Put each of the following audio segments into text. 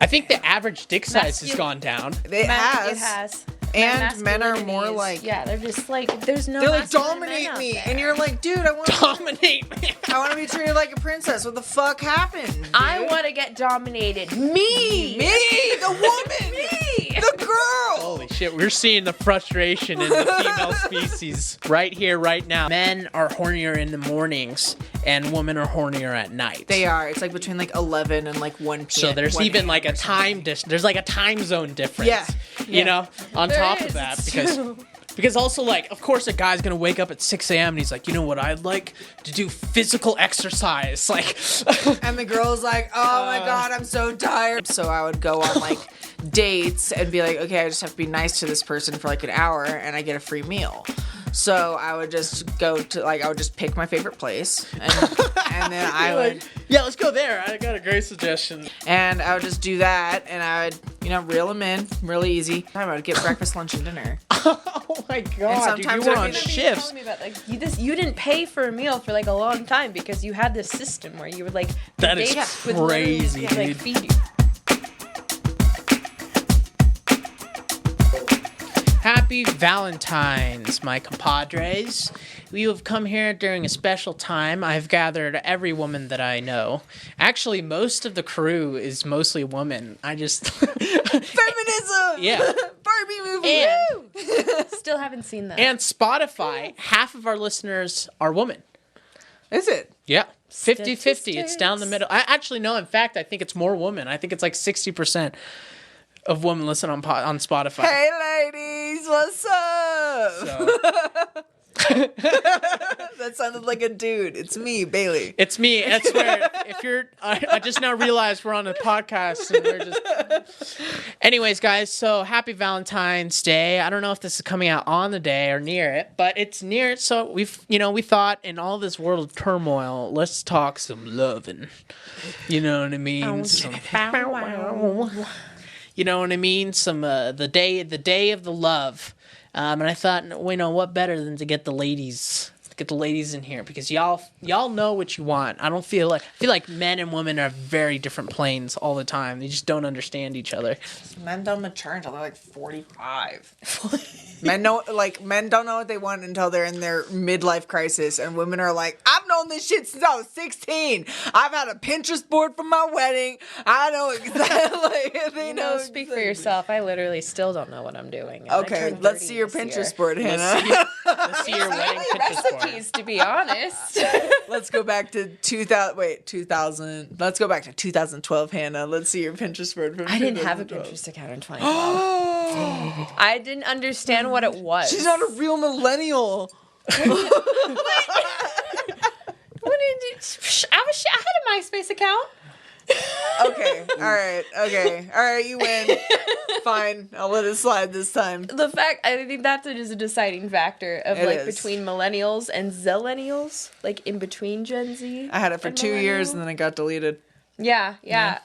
I think the average dick size has gone down. It has. And men are more like... Yeah, they're just like... They're like, dominate me. And you're like, dude, I want to... Dominate me. I want to be treated like a princess. What the fuck happened, dude? I want to get dominated. Me! The woman! Me! The girl! Holy shit, we're seeing the frustration in the female species right here, right now. Men are hornier in the mornings, and women are hornier at night. They are. It's like between like 11 and like 1 p.m. So there's even like a time there's like a time zone difference. Yeah. You know, on There top is, of that, it's because also, like, of course a guy's gonna wake up at 6 a.m. and he's like, you know what, I'd like to do physical exercise. Like, and the girl's like, oh my god, I'm so tired. So I would go on like dates and be like, okay, I just have to be nice to this person for like an hour and I get a free meal. So I would just go to, like, I would just pick my favorite place and then I would... yeah, let's go there. I got a great suggestion. And I would just do that and I would, you know, reel them in really easy. I would get breakfast, lunch, and dinner. Oh my god, dude, you were on shifts. Telling me about, like, you didn't pay for a meal for like a long time because you had this system where you would like... That is crazy, dude. Like, feed you. Happy Valentine's, my compadres. We have come here during a special time. I've gathered every woman that I know. Actually, most of the crew is mostly women. I just... Feminism! Yeah. Barbie movie! And, Still haven't seen that. and Spotify, half of our listeners are women. Is it? Yeah. 50-50. It's down the middle. I actually know, in fact, I think it's more women. I think it's like 60% of women listen on Spotify. Hey ladies, what's up? So. That sounded like a dude. It's me, Bailey. It's me. That's where, if you're, I just now realized we're on a podcast and we're just, anyways, guys, so happy Valentine's Day. I don't know if this is coming out on the day or near it, but it's near it. So we thought in all this world of turmoil, let's talk some loving. You know what I mean? You know what I mean? Some, the day of the love. And I thought, you know, what better than to get the ladies in here, because y'all know what you want. I feel like men and women are very different planes all the time. They just don't understand each other. Men don't mature until they're like 45. Men don't know what they want until they're in their midlife crisis, and women are like, I've known this shit since I was 16. I've had a Pinterest board for my wedding. I know exactly. You know, speak for yourself. I literally still don't know what I'm doing. Okay, let's see your Pinterest board, Hannah. Let's see your wedding Pinterest board. To be honest. Let's go back to 2000. Let's go back to 2012, Hannah. Let's see your Pinterest board from I didn't have a Pinterest account in 2012. I didn't understand what it was. She's not a real millennial. I had a MySpace account. Okay, all right, you win. Fine, I'll let it slide this time. I think that's just a deciding factor of between millennials and zillennials, like in between Gen Z. I had it for 2 years and then it got deleted. Yeah.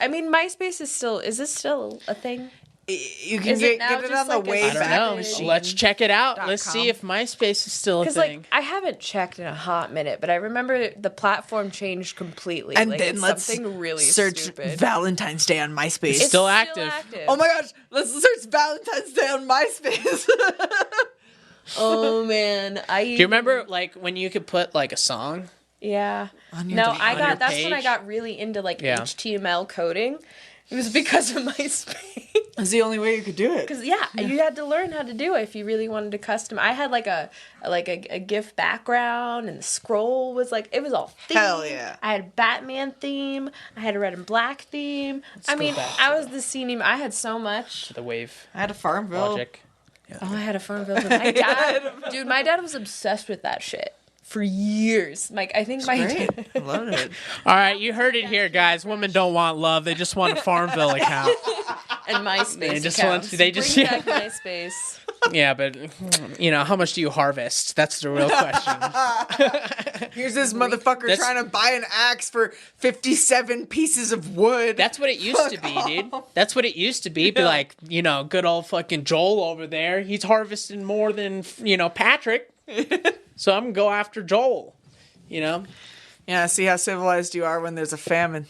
I mean, MySpace is this still a thing? You can get it on the Wayback Machine. Let's check it out. Let's see if MySpace is still a thing. Like, I haven't checked in a hot minute, but I remember the platform changed completely. And like, then let's something really search stupid. Valentine's Day on MySpace. It's still active. Oh my gosh, let's search Valentine's Day on MySpace. Oh man, Do you remember like when you could put like a song? Yeah. On your That's when I page? got really into like HTML coding. It was because of MySpace. That's the only way you could do it. Because you had to learn how to do it if you really wanted to custom. I had like a GIF background, and the scroll was like, it was all themed. Hell yeah! I had a Batman theme. I had a red and black theme. I was the scene. I had so much. The wave. I had a Farmville. Logic. Yeah. Oh, I had a Farmville. My dad was obsessed with that shit for years. Like, I think dad. I love it. All right, you heard it here, guys. Women don't want love; they just want a Farmville account. And MySpace. They just bring back MySpace. Yeah, but you know, how much do you harvest? That's the real question. Here's this motherfucker trying to buy an axe for 57 pieces of wood. That's what it used to be, dude. That's what it used to be. Be like, you know, good old fucking Joel over there. He's harvesting more than, you know, Patrick. So I'm gonna go after Joel. You know? Yeah, see how civilized you are when there's a famine.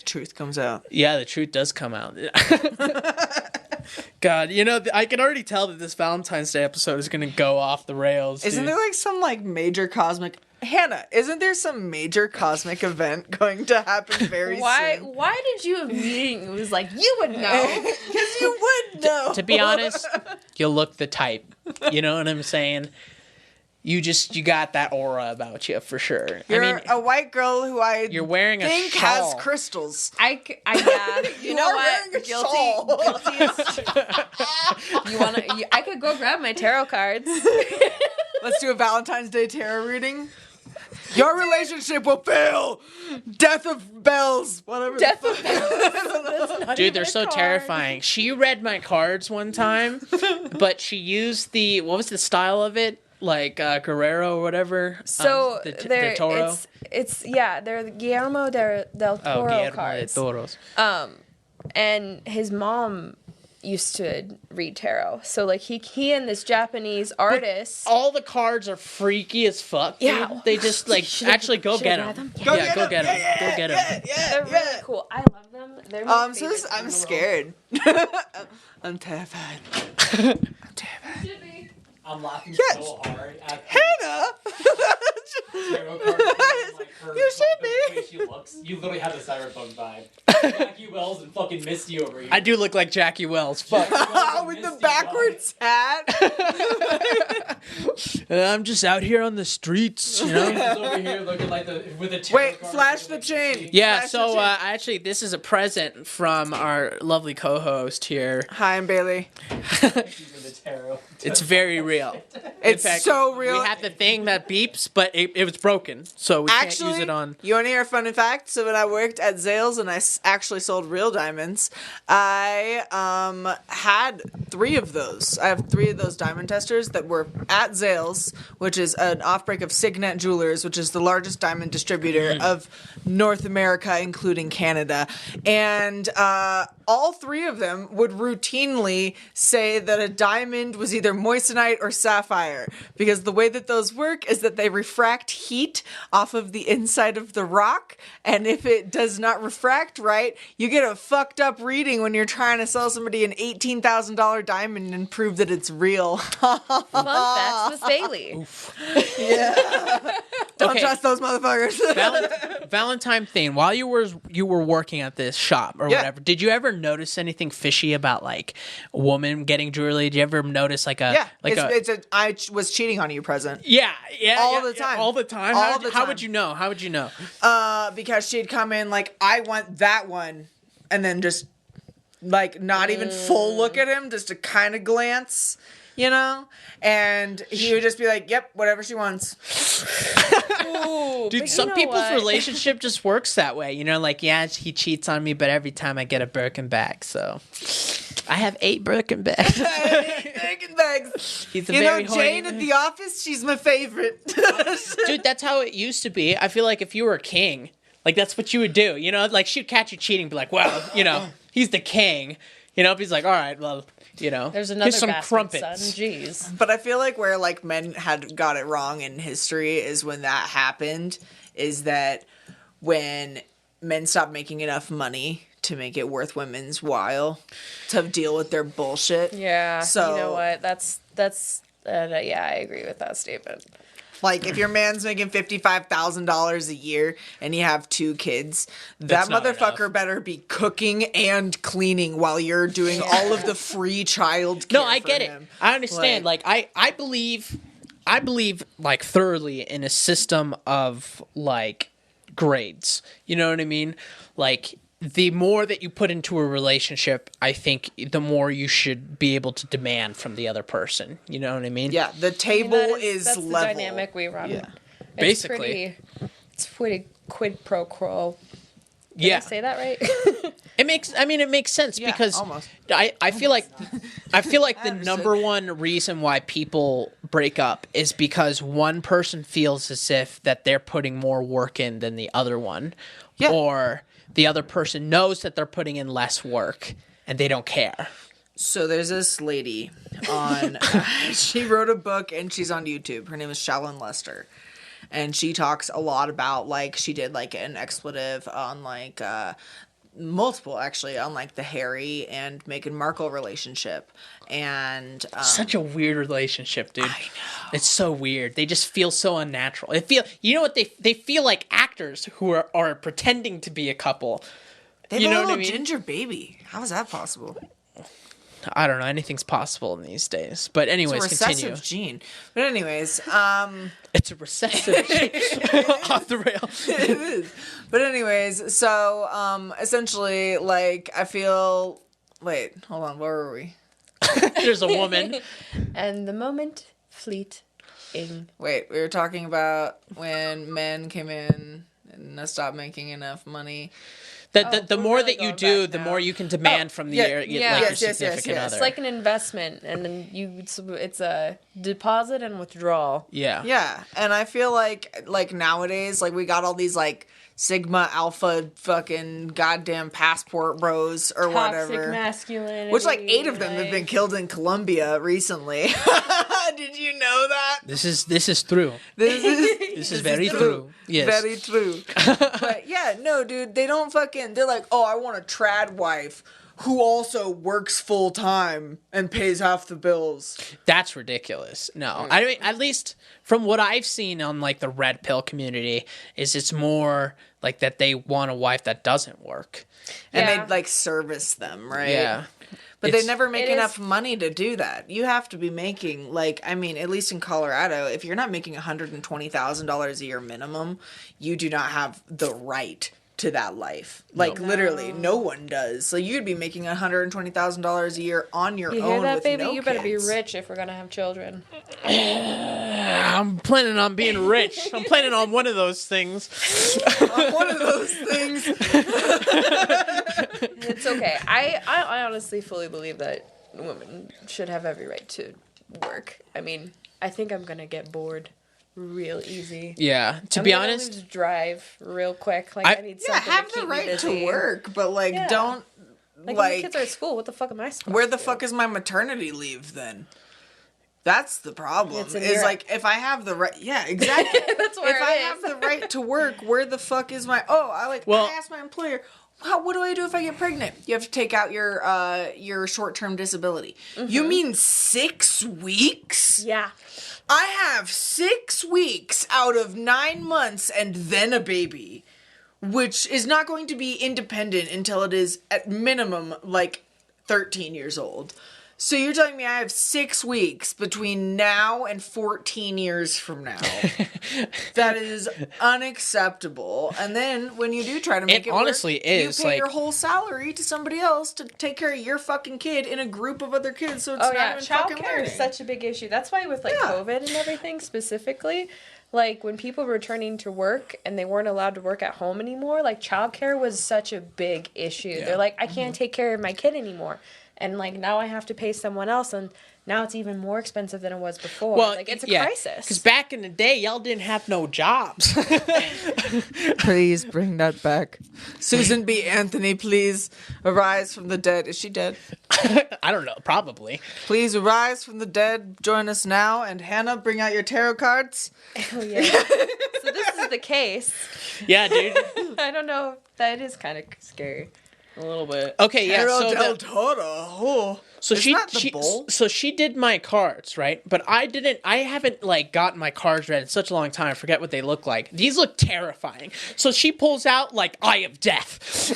truth comes out. Yeah, the truth does come out. God, I can already tell that this Valentine's Day episode is going to go off the rails. Isn't there like some like major cosmic... Hannah, isn't there some major cosmic event going to happen very soon? Why did you immediately was like, you would know? Because you would know. To be honest, you look the type. You know what I'm saying? You got that aura about you for sure. You're a white girl who you're wearing think a shawl. has crystals. Yeah. You know are what? wearing a shawl. Guilty is... I could go grab my tarot cards. Let's do a Valentine's Day tarot reading. Your relationship will fail. Death of bells. Whatever. Death of bells. Dude, they're so terrifying. She read my cards one time, but she used what was the style of it? Like Guerrero or whatever. So the Toro. They're the Guillermo del Toro cards. Del Toros. And his mom used to read tarot. So like he and this Japanese artist. But all the cards are freaky as fuck. Dude. Yeah. They just like actually go get them. Go get them. Go get them. They're really cool. I love them. They're my favorite in I'm the scared. I'm terrified. I'm laughing so hard at Hannah. tarot cards. Like her, You should the be. way she looks. You literally have the Cyberpunk vibe. Jackie Wells and fucking Misty over here. I do look like Jackie Wells. Fuck. With the backwards hat. I'm just out here on the streets, She's over here looking like with a tarot Wait, card flash looking the like chain. Misty. Yeah, Flash so the chain. actually, this is a present from our lovely co-host here. Hi, I'm Bailey. She's in the tarot. It's very real. It's In fact, so real. We had the thing that beeps, but it was broken, so we can't use it on. You want to hear a fun fact? So when I worked at Zales and I actually sold real diamonds, I had 3 of those. I have 3 of those diamond testers that were at Zales, which is an off-break of Signet Jewelers, which is the largest diamond distributor of North America, including Canada. And all 3 of them would routinely say that a diamond was either moissanite or sapphire, because the way that those work is that they refract heat off of the inside of the rock, and if it does not refract right, you get a fucked up reading when you're trying to sell somebody an $18,000 diamond and prove that it's real. Fun facts with Bailey. Don't Okay. trust those motherfuckers. Valentine thing. While you were working at this shop or whatever, did you ever notice anything fishy about like a woman getting jewelry? Did you ever notice like a I was cheating on you present. all the time. all the time? All the How time. would you know? How would you know? Because she'd come in like, I want that one, and then just like not even full look at him, just a kind of glance, and he would just be like, yep, whatever she wants. Ooh, Dude, but some you know people's what? relationship just works that way. Like, yeah, he cheats on me, but every time I get a Birkin bag, so I have 8 Birkin bags. Birkin bags. He's a You know, very horny Jane at the office, she's my favorite. Dude, that's how it used to be. I feel like if you were a king, like that's what you would do. Like she'd catch you cheating, be like, well, he's the king. He's like, all right, well, There's another here's some bastard crumpets. son. Jeez. But I feel like where like men had got it wrong in history is when that happened, is that when men stopped making enough money to make it worth women's while to deal with their bullshit. Yeah. So- you know what? That's yeah, I agree with that statement. Like, if your man's making $55,000 a year and you have 2 kids, that That's not motherfucker enough. better be cooking and cleaning while you're doing all of the free child care. No, I get it. him. I understand. Like, I believe like thoroughly in a system of like grades. You know what I mean? Like, the more that you put into a relationship, I think the more you should be able to demand from the other person. You know what I mean? Yeah, the table is that's level. the dynamic we run. Yeah. Basically. It's pretty quid pro quo. Did Yeah. I say that right? It makes sense Yeah, because almost. I feel like the understood. number one reason why people break up is because one person feels as if that they're putting more work in than the other one. Yeah. Or the other person knows that they're putting in less work and they don't care. So there's this lady on, she wrote a book and she's on YouTube. Her name is Shallon Lester. And she talks a lot about, like, she did, like, an expletive on, like, multiple actually on like the Harry and Meghan Markle relationship, and Such a weird relationship, dude. I know. It's so weird. They just feel so unnatural. You know what, they feel like actors who are pretending to be a couple. They have You a know little what I mean? ginger baby. How is that possible? I don't know. Anything's possible in these days. But anyways, It's a continue. recessive gene. But anyways, It's a recessive off the rail. it is. But anyways, so essentially, like, I feel. Wait, hold on. Where were we? There's a woman. And the moment fleeting. Wait, we were talking about when men came in and stopped making enough money. The we're more really that you going do, back the now. more you can demand from the yeah, your yes, yes, significant yes. other. It's like an investment, and then it's a deposit and withdrawal. yeah. Yeah, and I feel like nowadays, like we got all these like Sigma Alpha fucking goddamn passport bros or Toxic whatever. masculinity. Which like 8 of them have been killed in Colombia recently. Did you know that? This is true. This is very true. Yes. Very true. But yeah, no, dude, they don't fucking. They're like, oh, I want a trad wife who also works full time and pays half the bills. That's ridiculous. No, I mean, at least from what I've seen on like the red pill community, is it's more like that they want a wife that doesn't work. And Yeah. they like service them, right? Yeah, But It's- they never make it enough is- money to do that. You have to be making, like, I mean, at least in Colorado, if you're not making $120,000 a year minimum, you do not have the right to that life. Like, No. literally, no one does. So you'd be making $120,000 a year on your You own hear that, with baby? no You better be kids. rich if we're gonna have children. I'm planning on being rich. I'm planning on one of those things. On one of those things. It's okay. I honestly fully believe that women should have every right to work. I mean, I think I'm gonna get bored real easy. Yeah, to I'm be gonna honest, lose drive real quick. Like I need Yeah, something have to the keep me right busy. to work, but, like, Yeah. don't, Like, when like, the kids are at school, what the fuck am I supposed where to the do? fuck is my maternity leave then? That's the problem. It's in Is Europe. like if I have the right, yeah, exactly. That's where if it I is. have the right to work, where the fuck is my? Oh, I asked my employer, what do I do if I get pregnant? You have to take out your short-term disability. You mean 6 weeks? Yeah. I have 6 weeks out of 9 months and then a baby, which is not going to be independent until it is at minimum like 13 years old. So you're telling me I have 6 weeks between now and 14 years from now. That is unacceptable. And then when you do try to make it honestly work, is, you pay like- your whole salary to somebody else to take care of your fucking kid in a group of other kids. So it's Oh not yeah, even fucking childcare learning. is such a big issue. That's why with like Yeah. COVID and everything specifically, like when people were returning to work and they weren't allowed to work at home anymore, like childcare was such a big issue. They're like, I can't take care of my kid anymore. And like now I have to pay someone else, and now it's even more expensive than it was before. Like it's a crisis. Because back in the day, y'all didn't have no jobs. Please bring that back. Susan B. Anthony, please arise from the dead. Is she dead? I don't know, probably. Please arise from the dead. Join us now. And Hannah, bring out your tarot cards. Oh, yeah. So this is the case. Yeah, dude. I don't know. That is kind of scary. A little bit. Okay, yeah. Tarot So del the, Toro. Oh. So Isn't that the bull? so she did my cards, right? But I haven't like gotten my cards read in such a long time. I forget what they look like. These look terrifying. So she pulls out like Eye of Death,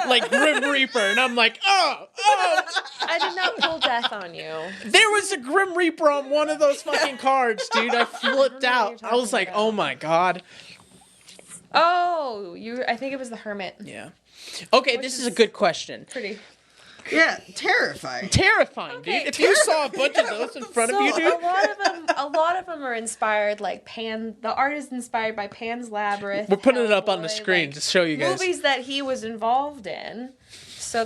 like Grim Reaper, and I'm like, oh. I did not pull death on you. There was a Grim Reaper on one of those fucking cards, dude. I flipped I don't know what out. you're I was like, talking oh about. my god. Oh, I think it was the hermit. Yeah. Okay, this is a good question. Pretty. Yeah, terrifying. Terrifying, Okay. dude. If you saw a bunch of those in front of you, dude. a lot of them are inspired like Pan. The art is inspired by Pan's Labyrinth. We're putting it up on the Hellboy, screen like, to show you guys. movies that he was involved in. So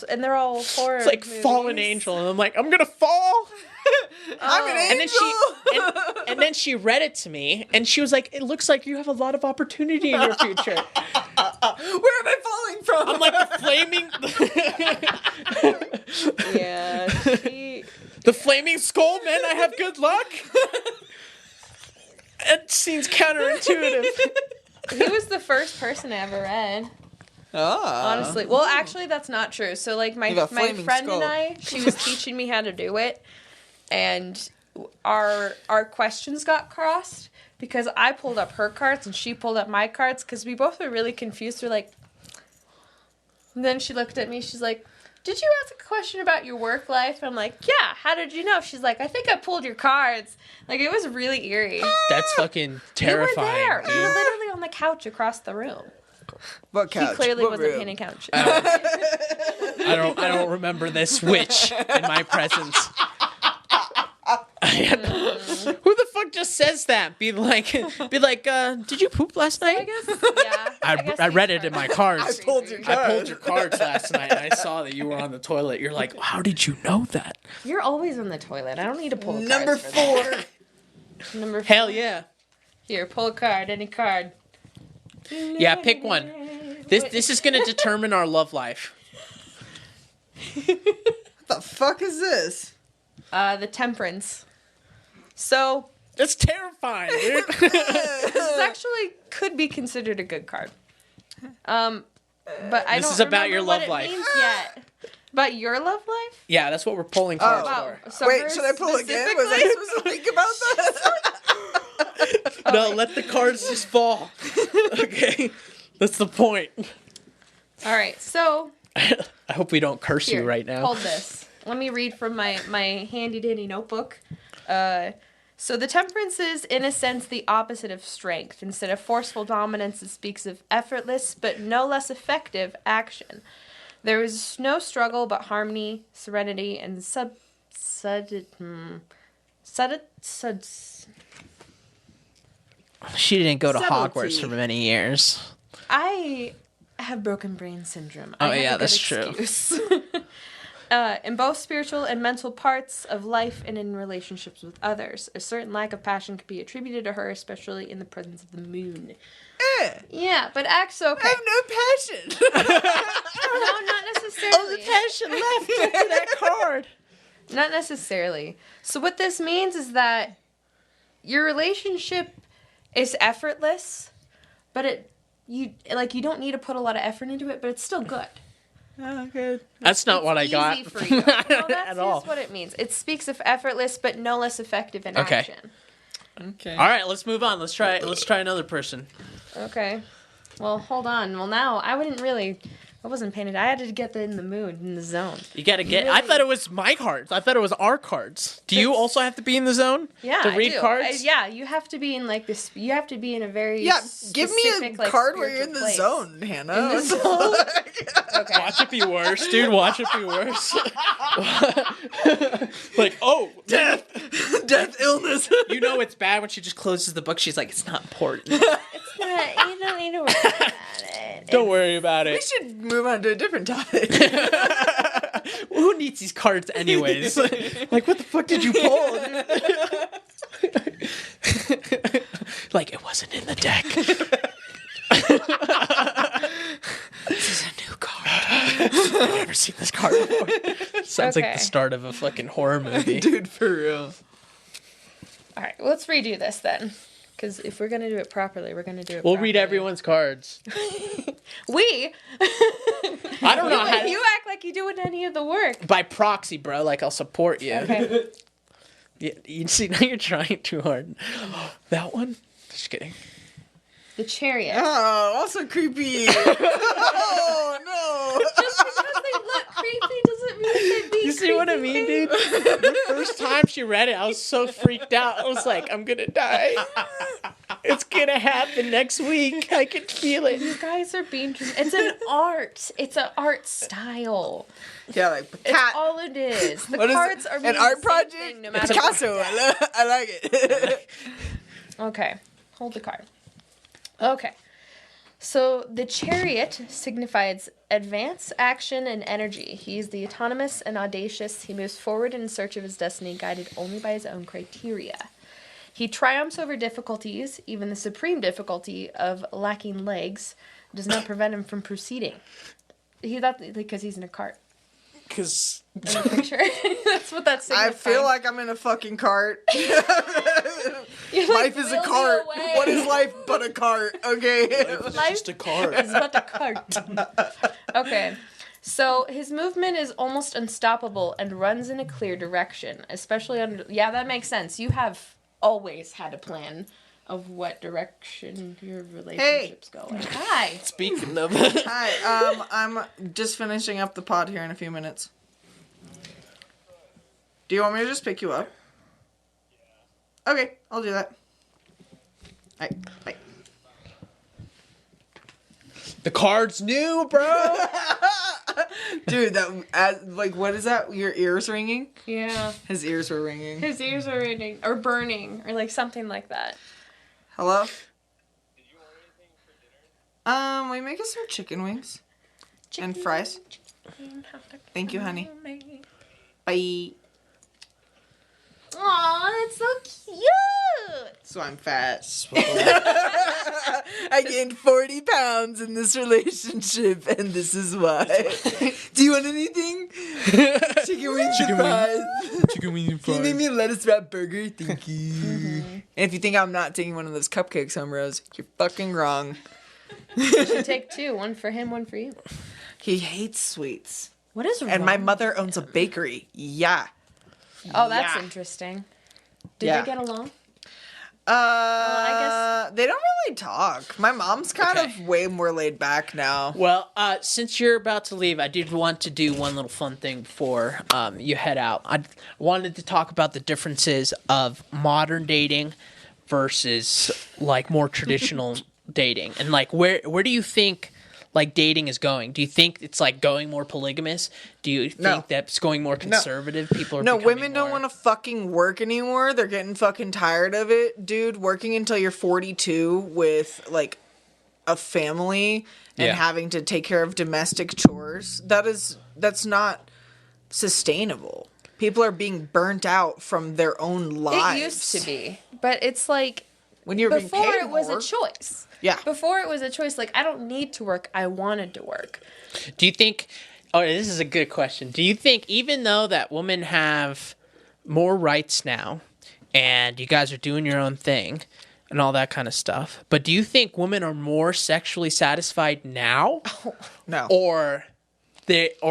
and they're all horror. It's like movies. Fallen Angel, and I'm like, I'm gonna fall. I'm an And then angel. and then she read it to me, and she was like, "It looks like you have a lot of opportunity in your future." Where am I falling from? I'm like the flaming, Yeah. She, the flaming skull, man. I have good luck. It seems counterintuitive. he was the first person I ever read. Honestly. Well, actually, that's not true. So, like, my You got my flaming friend skull. and I, she was teaching me how to do it, and our questions got crossed because I pulled up her cards and she pulled up my cards because we both were really confused. We're like, and then she looked at me. She's like, "Did you ask a question about your work life?" I'm like, "Yeah. How did you know?" She's like, "I think I pulled your cards." Like, it was really eerie. That's fucking terrifying. You were there. Dude. You were literally on the couch across the room. What couch? He clearly What wasn't room? paying attention. I don't remember this witch in my presence. Who the fuck just says that? Be like, did you poop last night? I guess, yeah. guess I these read it in my cards. I pulled your I cards. pulled your cards last night and I saw that you were on the toilet. You're like, how did you know that? You're always on the toilet. I don't need to pull a Number cards for 4. that. Number 4. Hell yeah. Here, pull a card. Any card. Yeah, pick one. This is gonna determine our love life. What the fuck is this? The Temperance. So, That's terrifying, dude. this actually could be considered a good card. But I This don't is about your remember what love it life. means yet. About your love life? Yeah, that's what we're pulling cards Wow. for. So Wait, hers should I pull again? Was I supposed to think about that? No, let the cards just fall. Okay, that's the point. All right, so I hope we don't curse here, you right now. hold this. Let me read from my handy dandy notebook. So the Temperance is, in a sense, the opposite of strength. Instead of forceful dominance, it speaks of effortless but no less effective action. There is no struggle but harmony, serenity, and She didn't go to Subtlety. Hogwarts for many years. I have broken brain syndrome. Oh, I have yeah, a good that's true. excuse. In both spiritual and mental parts of life and in relationships with others, a certain lack of passion could be attributed to her, especially in the presence of the moon. Yeah, but acts okay. I have no passion. No, not necessarily. Passion left after that card. Not necessarily. So what this means is that your relationship is effortless, but you don't need to put a lot of effort into it, but it's still good. Oh, good. That's not what I got Easy for you. No, that's at all. just what it means. It speaks of effortless, but no less effective in Okay. action. Okay. All right, let's move on. Let's try another person. Okay. Well, hold on. Well, now I wasn't paying it. I had to get in the mood, in the zone. You gotta get. I thought it was my cards. I thought it was our cards. Do you also have to be in the zone? Yeah, To I read do. cards? Yeah, you have to be in like this. You have to be in a very Yeah, give me specific, a like, card where you're in the spiritual zone, Hannah. In the What the zone? fuck? Okay. Watch it be worse, dude. Watch it be worse. Like, oh, Death, illness. you know it's bad when she just closes the book. She's like, it's not important. It's not, you don't need to worry about it. Don't worry about We it. should move on to a different topic. Who needs these cards anyways? Like, what the fuck did you pull? Dude? Like, it wasn't in the deck. This is a new card. I've never seen this card before. Sounds like Okay. the start of a fucking horror movie. Dude, for real. All right, well, let's redo this then. Because if we're gonna do it properly, we're gonna do it. We'll properly. read everyone's cards. We. I don't know how to, You act like you doing any of the work. by proxy, bro. Like, I'll support you. Okay. You see, now you're trying too hard. That one? Just kidding. The Chariot. Oh, also creepy. Oh, no. Just because they look creepy doesn't mean they be You see what I mean, dude? The first time she read it, I was so freaked out. I was like, I'm gonna die. It's gonna happen next week. I can feel You it. guys are being. It's an art. It's an art style. Yeah, like It's cat. all it is. The What is cards it? are An meaning art the same project? thing, no It's matter what. Picasso. I like it. Okay, hold the card. Okay. So the Chariot signifies advance, action, and energy. He is the autonomous and audacious. He moves forward in search of his destiny, guided only by his own criteria. He triumphs over difficulties. Even the supreme difficulty of lacking legs does not prevent him from proceeding. Because he's in a cart. Because In the picture. That's what that I signifies. feel like I'm in a fucking cart. You're like, Life is a "Wheel me cart. away." What is life but a cart? Okay. It's just a card. It's but a cart. Okay. So his movement is almost unstoppable and runs in a clear direction, especially under. Yeah, that makes sense. You have always had a plan of what direction your relationship's going. Hi. Speaking of Hi. I'm just finishing up the pod here in a few minutes. Do you want me to just pick you up? Okay, I'll do that. Alright, bye. the card's new, bro. Dude, what is that? Your ears ringing? Yeah. His ears were ringing. His ears are ringing or burning or like something like that. Hello? Did you order anything for dinner? We make us some chicken wings. And fries. Thank you, honey. Bye. Aw, that's so cute. So I'm fat. I gained 40 pounds in this relationship, and this is why. Do you want anything? Chicken wings and fries. Chicken wings and Can you make me a lettuce wrap burger? Thank you. And if you think I'm not taking one of those cupcakes home, Rose, you're fucking wrong. You should take two. One for him, one for you. He hates sweets. What is wrong? And my mother owns a bakery. Yeah. Oh, that's Yeah. interesting. Did Yeah. they get along? They don't really talk. My mom's kind of way more laid back now. Well, since you're about to leave, I did want to do one little fun thing before you head out. I wanted to talk about the differences of modern dating versus like more traditional dating, and like where do you think like dating is going? Do you think it's like going more polygamous? Do you think that's going more conservative? People are women don't want to fucking work anymore. They're getting fucking tired of it, dude. Working until you're 42 with like a family and having to take care of domestic chores. That's not sustainable. People are being burnt out from their own lives. It used to be, but it's like when you were being before paid it was more. a choice. Yeah. Before it was a choice. Like, I don't need to work. I wanted to work. Do you think? Oh, this is a good question. Do you think even though that women have more rights now, and you guys are doing your own thing, and all that kind of stuff, but do you think women are more sexually satisfied now, No. or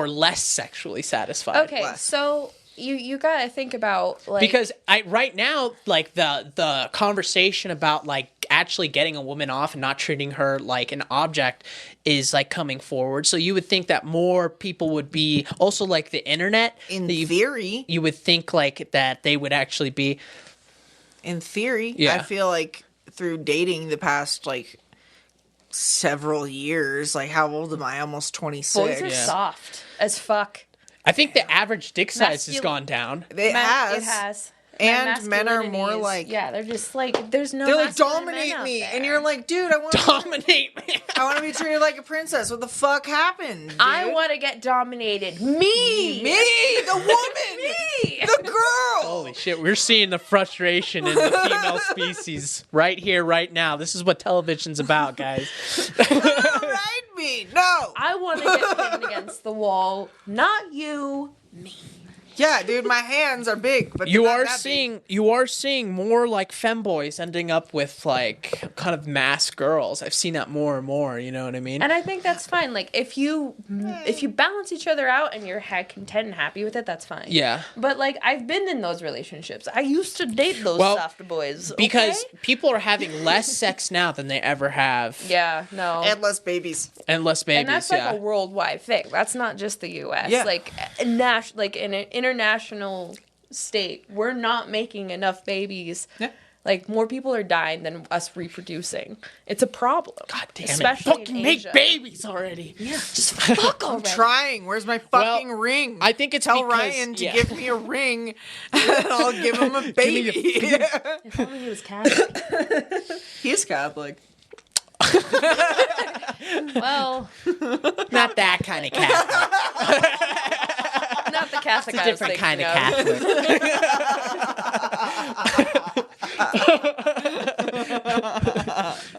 less sexually satisfied? Okay, Less. so you gotta think about like Because right now, like the conversation about like actually getting a woman off and not treating her like an object is like coming forward. So you would think that more people would be also like the internet. In that theory. you would think like that they would actually be. In theory. Yeah. I feel like through dating the past like several years, like how old am I? Almost 26. boys are Yeah. soft as fuck. I think the average dick size has Mascul- gone down. It has. It has. And men are more masculinity is- like they're just like there's no they're like masculine men dominate out me, there. and you're like, dude, I want Dominate me. I want to be treated like a princess. What the fuck happened? Dude? I want to get dominated. Me, the woman, me. the girl. Holy shit, we're seeing the frustration in the female species right here, right now. This is what television's about, guys. Ride me, no. I want to get pinned against the wall, not you. Yeah, dude, my hands are big, but You they're not are that seeing more like femboys ending up with like kind of mass girls. I've seen that more and more. You know what I mean? And I think that's fine. Like if you balance each other out and you're content and happy with it, that's fine. Yeah. But like I've been in those relationships. I used to date those Well, soft boys Because okay? people are having less sex now than they ever have, Yeah, no. big. And less babies. and less babies. And that's like yeah. a worldwide thing. That's not just the U.S. Yeah. Like like in an international state, we're not making enough babies. Yeah. Like more people are dying than us reproducing. It's a problem. God damn especially it! Fucking in make Asia. babies already. Yeah, just fuck I'm already. trying. Where's my fucking ring? I think it's Tell because- Ryan to yeah. give me a ring, and I'll give him a baby. If only he was Catholic. He's Catholic. Well, Not that kind of Catholic. not the Catholic. It's a I was different kind of thinking Catholic.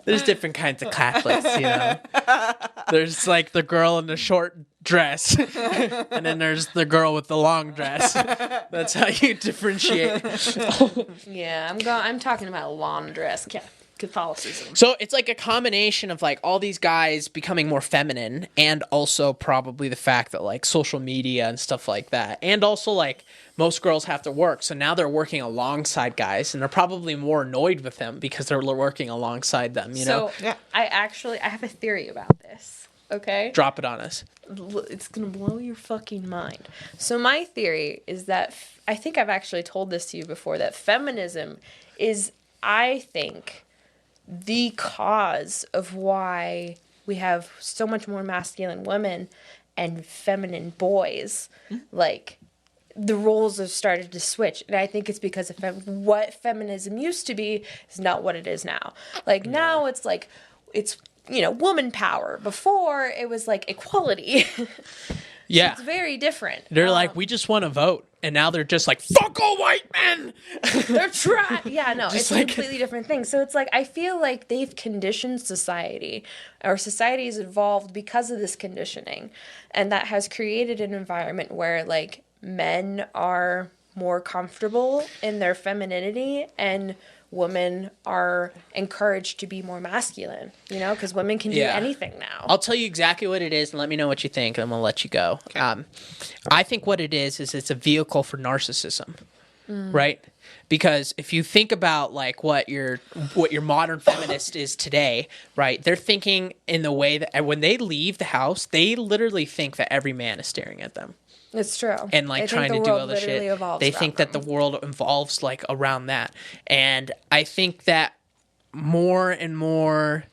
There's different kinds of Catholics, you know. There's like the girl in the short dress, and then there's the girl with the long dress. That's how you differentiate. Yeah, I'm talking about lawn dress Catholicism. So it's like a combination of like all these guys becoming more feminine, and also probably the fact that like social media and stuff like that, and also like most girls have to work, so now they're working alongside guys, and they're probably more annoyed with them because they're working alongside them. You know? So I have a theory about this. Okay, Drop it on us. it's gonna blow your fucking mind. So my theory is that I think I've actually told this to you before, that feminism is, I think, the cause of why we have so much more masculine women and feminine boys. Like, the roles have started to switch, and I think it's because of what feminism used to be is not what it is now. Like, now it's like, it's, you know, woman power. Before, it was like equality. Yeah. It's very different. They're like, we just want to vote. And now they're just like, fuck all white men. They're trash. Yeah, no, it's like a completely different thing. So it's like, I feel like they've conditioned society, or society has evolved because of this conditioning. And that has created an environment where, like, men are more comfortable in their femininity, and women are encouraged to be more masculine, you know, because women can do anything now. I'll tell you exactly what it is, and let me know what you think, and I'm going to let you go. Okay. I think what it is it's a vehicle for narcissism, right? Because if you think about like what your modern feminist is today, right? They're thinking in the way that when they leave the house, they literally think that every man is staring at them. It's true. And like trying to do other shit. They think that the world evolves like around that. And I think that more and more,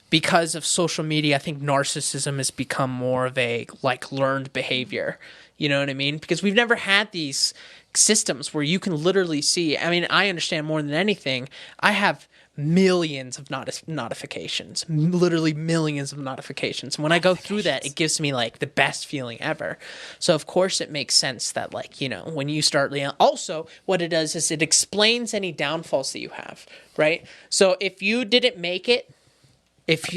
because of social media, I think narcissism has become more of a like learned behavior. You know what I mean? Because we've never had these systems where you can literally see. I mean, I understand more than anything. I have millions of notifications, literally millions of notifications. And when I go through that, it gives me like the best feeling ever. So of course it makes sense that, like, you know, when you start, also what it does is it explains any downfalls that you have, right? So if you didn't make it,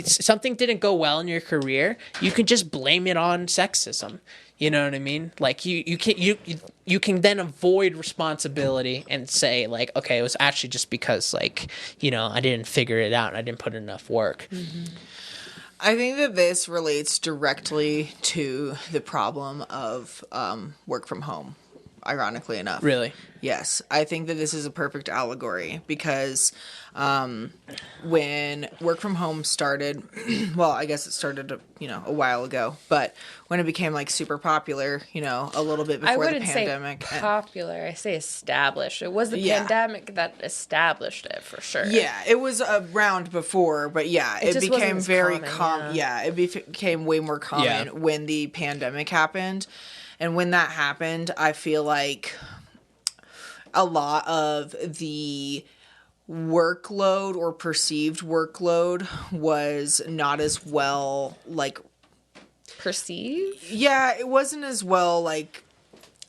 something didn't go well in your career, you can just blame it on sexism. You know what I mean? Like you can then avoid responsibility and say like, okay, it was actually just because like, you know, I didn't figure it out and I didn't put in enough work. Mm-hmm. I think that this relates directly to the problem of work from home, ironically enough. Really? Yes. I think that this is a perfect allegory because when work from home started, well, I guess it started, you know, a while ago, but when it became like super popular, you know, a little bit before the pandemic. Say popular. I say established. It was the pandemic that established it for sure. Yeah, it was around before, but yeah, it became very common. Yeah, it became way more common when the pandemic happened. And when that happened, I feel like a lot of the workload or perceived workload was not as well, like, perceived? Yeah, it wasn't as well, like,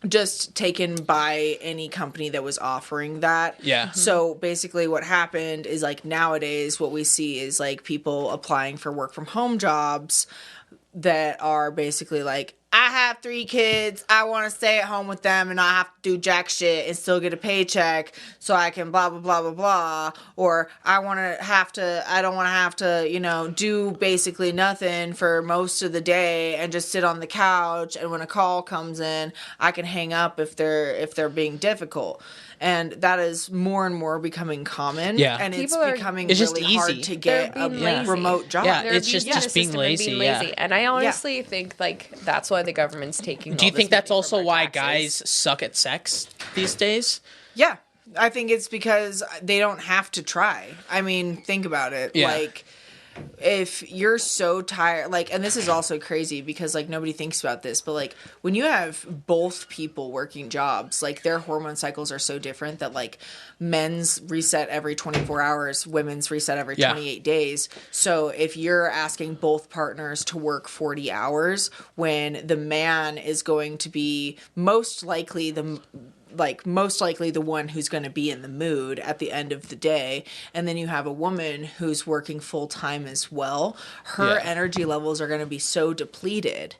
just taken by any company that was offering that. Yeah. So basically what happened is, like, nowadays what we see is, like, people applying for work from home jobs that are basically like, I have 3 kids, I want to stay at home with them and not have to do jack shit and still get a paycheck so I can blah, blah, blah, blah, blah. Or I don't want to have to, you know, do basically nothing for most of the day and just sit on the couch. And when a call comes in, I can hang up if they're being difficult. And that is more and more becoming common. Yeah. And it's becoming really hard to get a remote job. Yeah, it's just being lazy. Yeah. And I honestly think, like, that's why the government's taking. Do you think that's also why guys suck at sex these days? Yeah. I think it's because they don't have to try. I mean, think about it. Yeah. Like, if you're so tired, like, and this is also crazy because, like, nobody thinks about this, but, like, when you have both people working jobs, like, their hormone cycles are so different that, like, men's reset every 24 hours, women's reset every 28 days. So if you're asking both partners to work 40 hours when the man is going to be most likely like most likely the one who's going to be in the mood at the end of the day. And then you have a woman who's working full time as well. Her energy levels are going to be so depleted.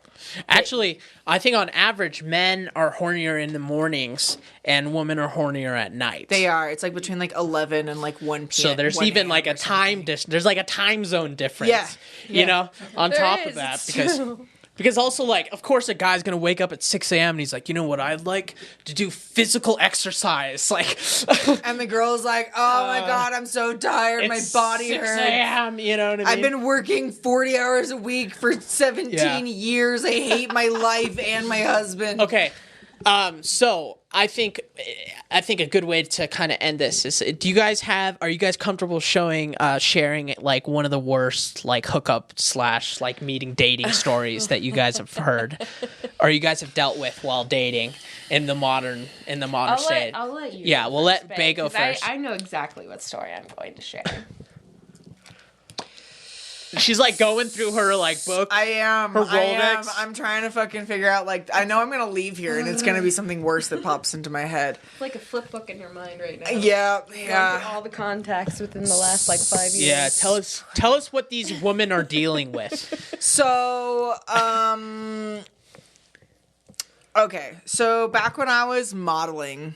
Actually, I think on average, men are hornier in the mornings and women are hornier at night. They are. It's like between like 11 and like 1 p.m. So there's even like a there's like a time zone difference. You know, on top of that, because also, like, of course, a guy's gonna wake up at 6 a.m. and he's like, you know what, I'd like to do physical exercise, like. And the girl's like, oh my god, I'm so tired, my body 6 hurts. a.m., you know what I mean? I've been working 40 hours a week for 17 years. I hate my life and my husband. Okay. So I think a good way to kind of end this is, are you guys comfortable sharing like one of the worst like hookup / like meeting dating stories that you guys have heard or you guys have dealt with while dating in the modern state? I'll let you. Yeah, we'll let Bae go first. I know exactly what story I'm going to share. She's like going through her like book. I am. Her Rolodex. I'm trying to fucking figure out, like, I know I'm going to leave here and it's going to be something worse that pops into my head. It's like a flip book in your mind right now. Yeah. Going through all the contacts within the last like 5 years. Yeah, tell us what these women are dealing with. So, okay. So back when I was modeling,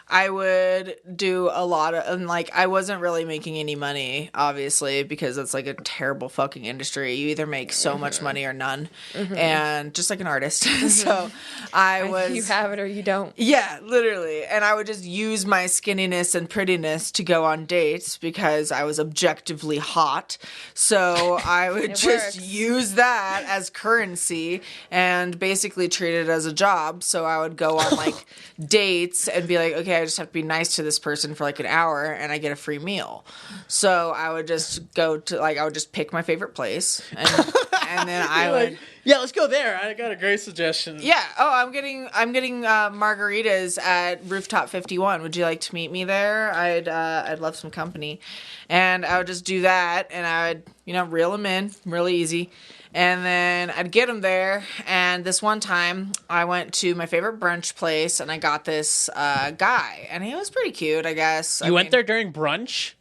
I would do a lot of, and like, I wasn't really making any money, obviously, because it's like a terrible fucking industry. You either make so much money or none, and just like an artist. So You have it or you don't. Yeah, literally. And I would just use my skinniness and prettiness to go on dates because I was objectively hot. So I would just use that as currency and basically treat it as a job. So I would go on like dates and be like, okay, I just have to be nice to this person for like an hour and I get a free meal. So I would just go to, like, I would just pick my favorite place and then I would... Like, yeah, let's go there. I got a great suggestion. Yeah. Oh, I'm getting margaritas at Rooftop 51. Would you like to meet me there? I'd love some company. And I would just do that and I would, reel them in really easy. And then I'd get them there. And this one time I went to my favorite brunch place and I got this guy and he was pretty cute, I guess. You went there during brunch?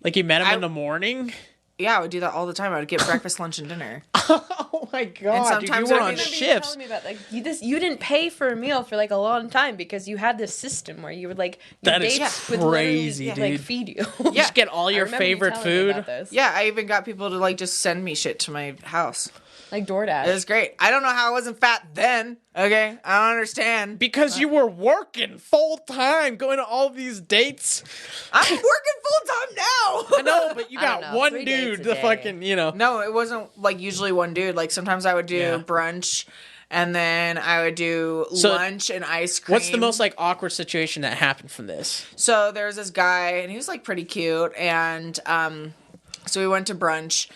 Like you met him in the morning? Yeah, I would do that all the time. I would get breakfast, lunch, and dinner. Oh my god, dude, you were on shifts. Telling me about, like, you didn't pay for a meal for like a long time because you had this system where you would like that is crazy, dude. Like feed you. Just get all your favorite food. Yeah, I even got people to like just send me shit to my house. Like DoorDash. It was great. I don't know how I wasn't fat then. Okay, I don't understand. Because you were working full time, going to all these dates. I'm working full time now. I know, but you got one dude to fucking, No, it wasn't like usually one dude. Like sometimes I would do brunch, and then I would do lunch and ice cream. What's the most like awkward situation that happened from this? So there was this guy, and he was like pretty cute, and so we went to brunch.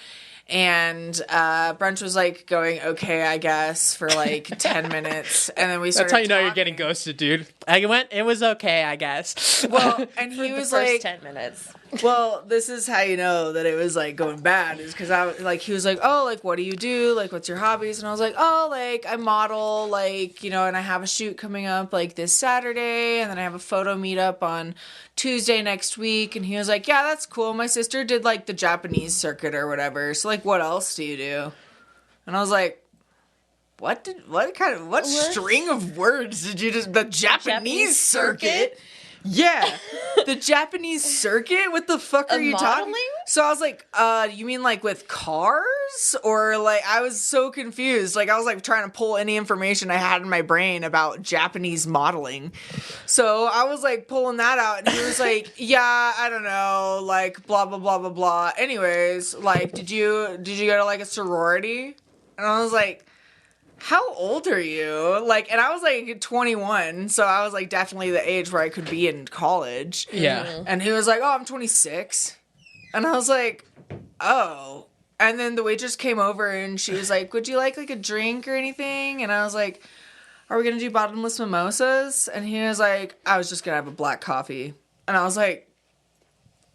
And brunch was like going okay, I guess, for like 10 minutes, and then we started. That's how you know you're getting ghosted, dude. It was okay, I guess. Well, and he was like 10 minutes. Well, this is how you know that it was like going bad, is because he was like, oh, like what do you do? Like what's your hobbies? And I was like, oh, like I model, like and I have a shoot coming up like this Saturday, and then I have a photo meetup on Tuesday next week. And he was like, yeah, that's cool. My sister did like the Japanese circuit or whatever. So like, what else do you do? And I was like, what string of words did you just, the Japanese circuit? Yeah, the Japanese circuit? What the fuck are you talking? So I was like, you mean like with cars? Or like, I was so confused. Like I was like trying to pull any information I had in my brain about Japanese modeling. So I was like pulling that out and he was like, yeah, I don't know, like blah, blah, blah, blah, blah. Anyways, like, did you go to like a sorority? And I was like, how old are you? Like, and I was like 21, so I was like definitely the age where I could be in college. Yeah. And he was like, oh, I'm 26. And I was like, oh. And then the waitress came over and she was like, would you like a drink or anything? And I was like, are we going to do bottomless mimosas? And he was like, I was just going to have a black coffee. And I was like,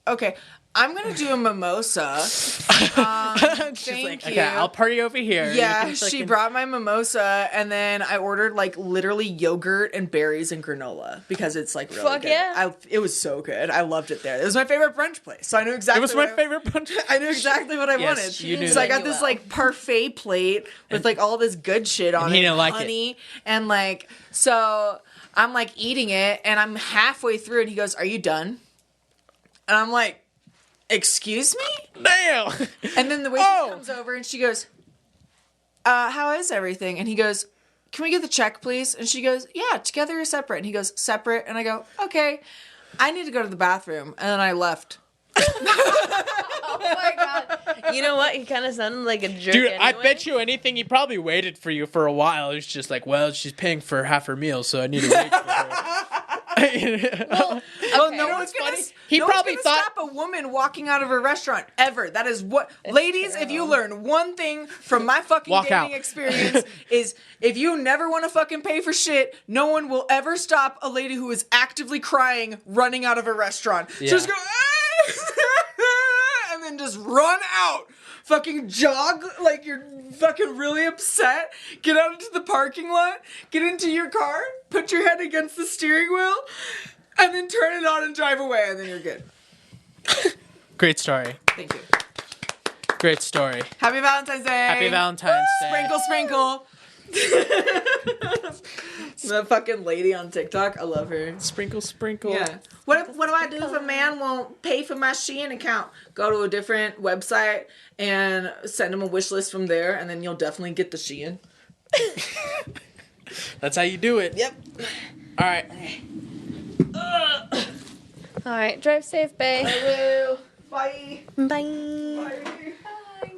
okay. I'm gonna do a mimosa. She's Thank like, you. okay, I'll party over here. Yeah, You can she fucking- brought my mimosa, and then I ordered like literally yogurt and berries and granola because it's like really Fuck good. yeah. It was so good. I loved it there. It was my favorite brunch place, so I knew exactly. It was my favorite bunch. I knew exactly what I Yes, wanted. you knew so I that. got this like parfait plate with like all this good shit on And it, he didn't like it. honey, and like so I'm like eating it, and I'm halfway through, and he goes, "Are you done?" And I'm like, "Excuse me?" Damn. And then the waitress comes over and she goes, how is everything? And he goes, "Can we get the check, please?" And she goes, "Yeah, together or separate?" And he goes, "Separate." And I go, "Okay, I need to go to the bathroom." And then I left. Oh my god. You know what? He kind of sounded like a jerk. Dude, I anyway. bet you anything he probably waited for you for a while. He's just like, well, she's paying for half her meal, so I need to wait for her. Well, no one's gonna, He no one's probably gonna thought- stop a woman walking out of a restaurant ever. That is what, ladies. If you learn one thing from my fucking Walk dating out. experience, is if you never want to fucking pay for shit, no one will ever stop a lady who is actively crying running out of a restaurant. Yeah. Just go, and then just run out. Fucking jog like you're fucking really upset. Get out into the parking lot. Get into your car. Put your head against the steering wheel. And then turn it on and drive away. And then you're good. Great story. Thank you. Great story. Happy Valentine's Day. Happy Valentine's Day. Sprinkle, sprinkle. The fucking lady on TikTok. I love her. Sprinkle, sprinkle. Yeah. What do I do if a man won't pay for my Shein account? Go to a different website and send him a wish list from there, and then you'll definitely get the Shein. That's how you do it. Yep. All right. All right, drive safe, babe. I will. Bye. Bye. Bye. Bye.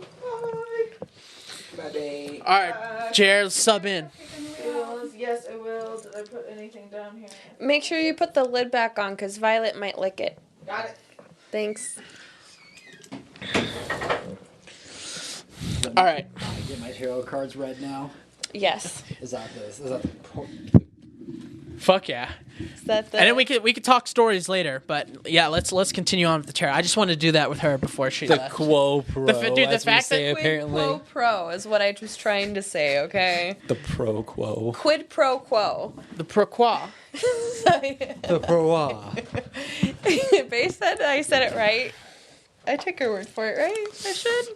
Bye. Bye. All right. Jared, sub in. Yes, I will. Did I put anything down here? Make sure you put the lid back on, because Violet might lick it. Got it. Thanks. All right. I get my tarot cards read now. Yes. Is that the Fuck yeah. Is that the... And then we could talk stories later, but yeah, let's continue on with the tarot. I just wanted to do that with her before she the left. quo pro? The fact that Quid apparently pro quo is what I was trying to say, okay? the pro quo. Quid pro quo. The pourquoi. The pro. Bae said I said it right. I took her word for it, right? I should.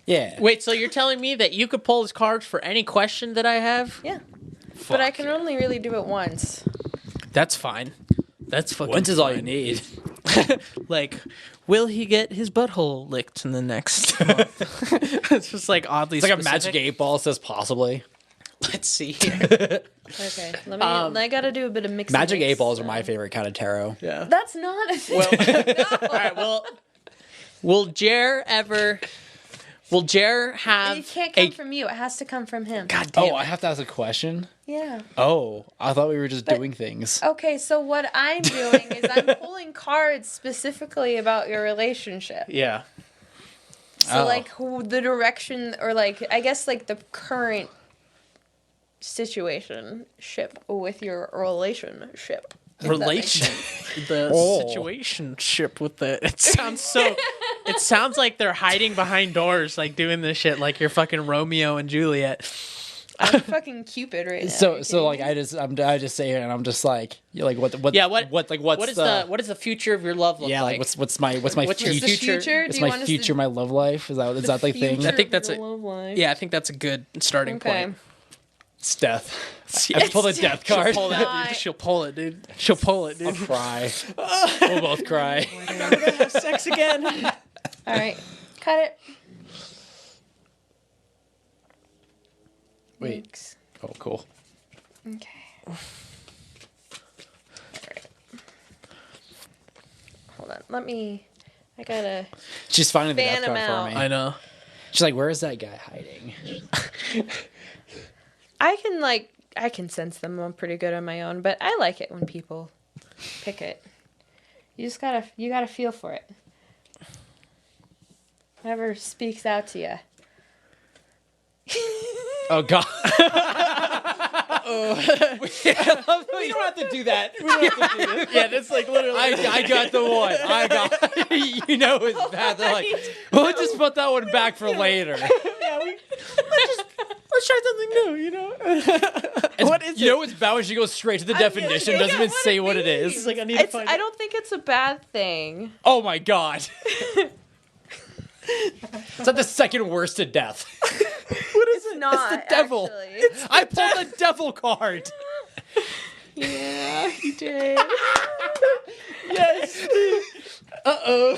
Yeah. Wait, so you're telling me that you could pull his cards for any question that I have? Yeah. Fuck. But I can only really do it once. That's fine. That's fucking Once is all you fine. need. Like, will he get his butthole licked in the next month? It's just like oddly It's like a specific. magic 8 ball says possibly. Let's see here. Okay. Let me. I gotta do a bit of mixing. Magic mix, 8 balls are so. my favorite kind of tarot. Yeah. That's not a thing. Well, all right. Well, will Jer have It can't come from you. It has to come from him. God damn Oh, it. I have to ask a question? Yeah. Oh, I thought we were just doing things. Okay, so what I'm doing is I'm pulling cards specifically about your relationship. Yeah. So Oh. like the direction, or like I guess like the current situationship with your relationship. if that makes sense. The Oh. situationship with the it sounds like they're hiding behind doors, like doing this shit like you're fucking Romeo and Juliet. I'm fucking Cupid right now. So Are you so like kidding me? I just say it and I'm just like you're like what Yeah, what's what is the the future of your love look yeah like? like what's my What's your What's the future future? what's Do you my want us future to- my love life is that the thing future I think that's of a- your love life. Yeah, I think that's a good starting Okay. point. it's death. Yeah. I pull the death She'll card. pull that, Why? dude. She'll pull it, dude. She'll pull it, I'll dude. cry. We'll both cry. We're gonna have sex again. All right, cut it. Wait. Thanks. Oh, cool. Okay. Alright. Hold on. I gotta. She's finding the Fan death card him for out. me. I know. She's like, where is that guy hiding? I can sense them. I'm pretty good on my own, but I like it when people pick it. You gotta feel for it. Whatever speaks out to you. Oh god. We don't have to do that. Yeah, that's like literally. I got the one. I got. You know it's bad. They're like, well, let's just put that one back for later. Let's try something new, you know? What is You know what's bad when she goes straight to the definition, doesn't even say what it is. It's like, I need to find I don't think it's a bad thing. Oh my god. It's not the second worst to death. What is it? Not, It's the devil. actually. I pulled a devil card. Yeah, you did. Yes. Uh-oh.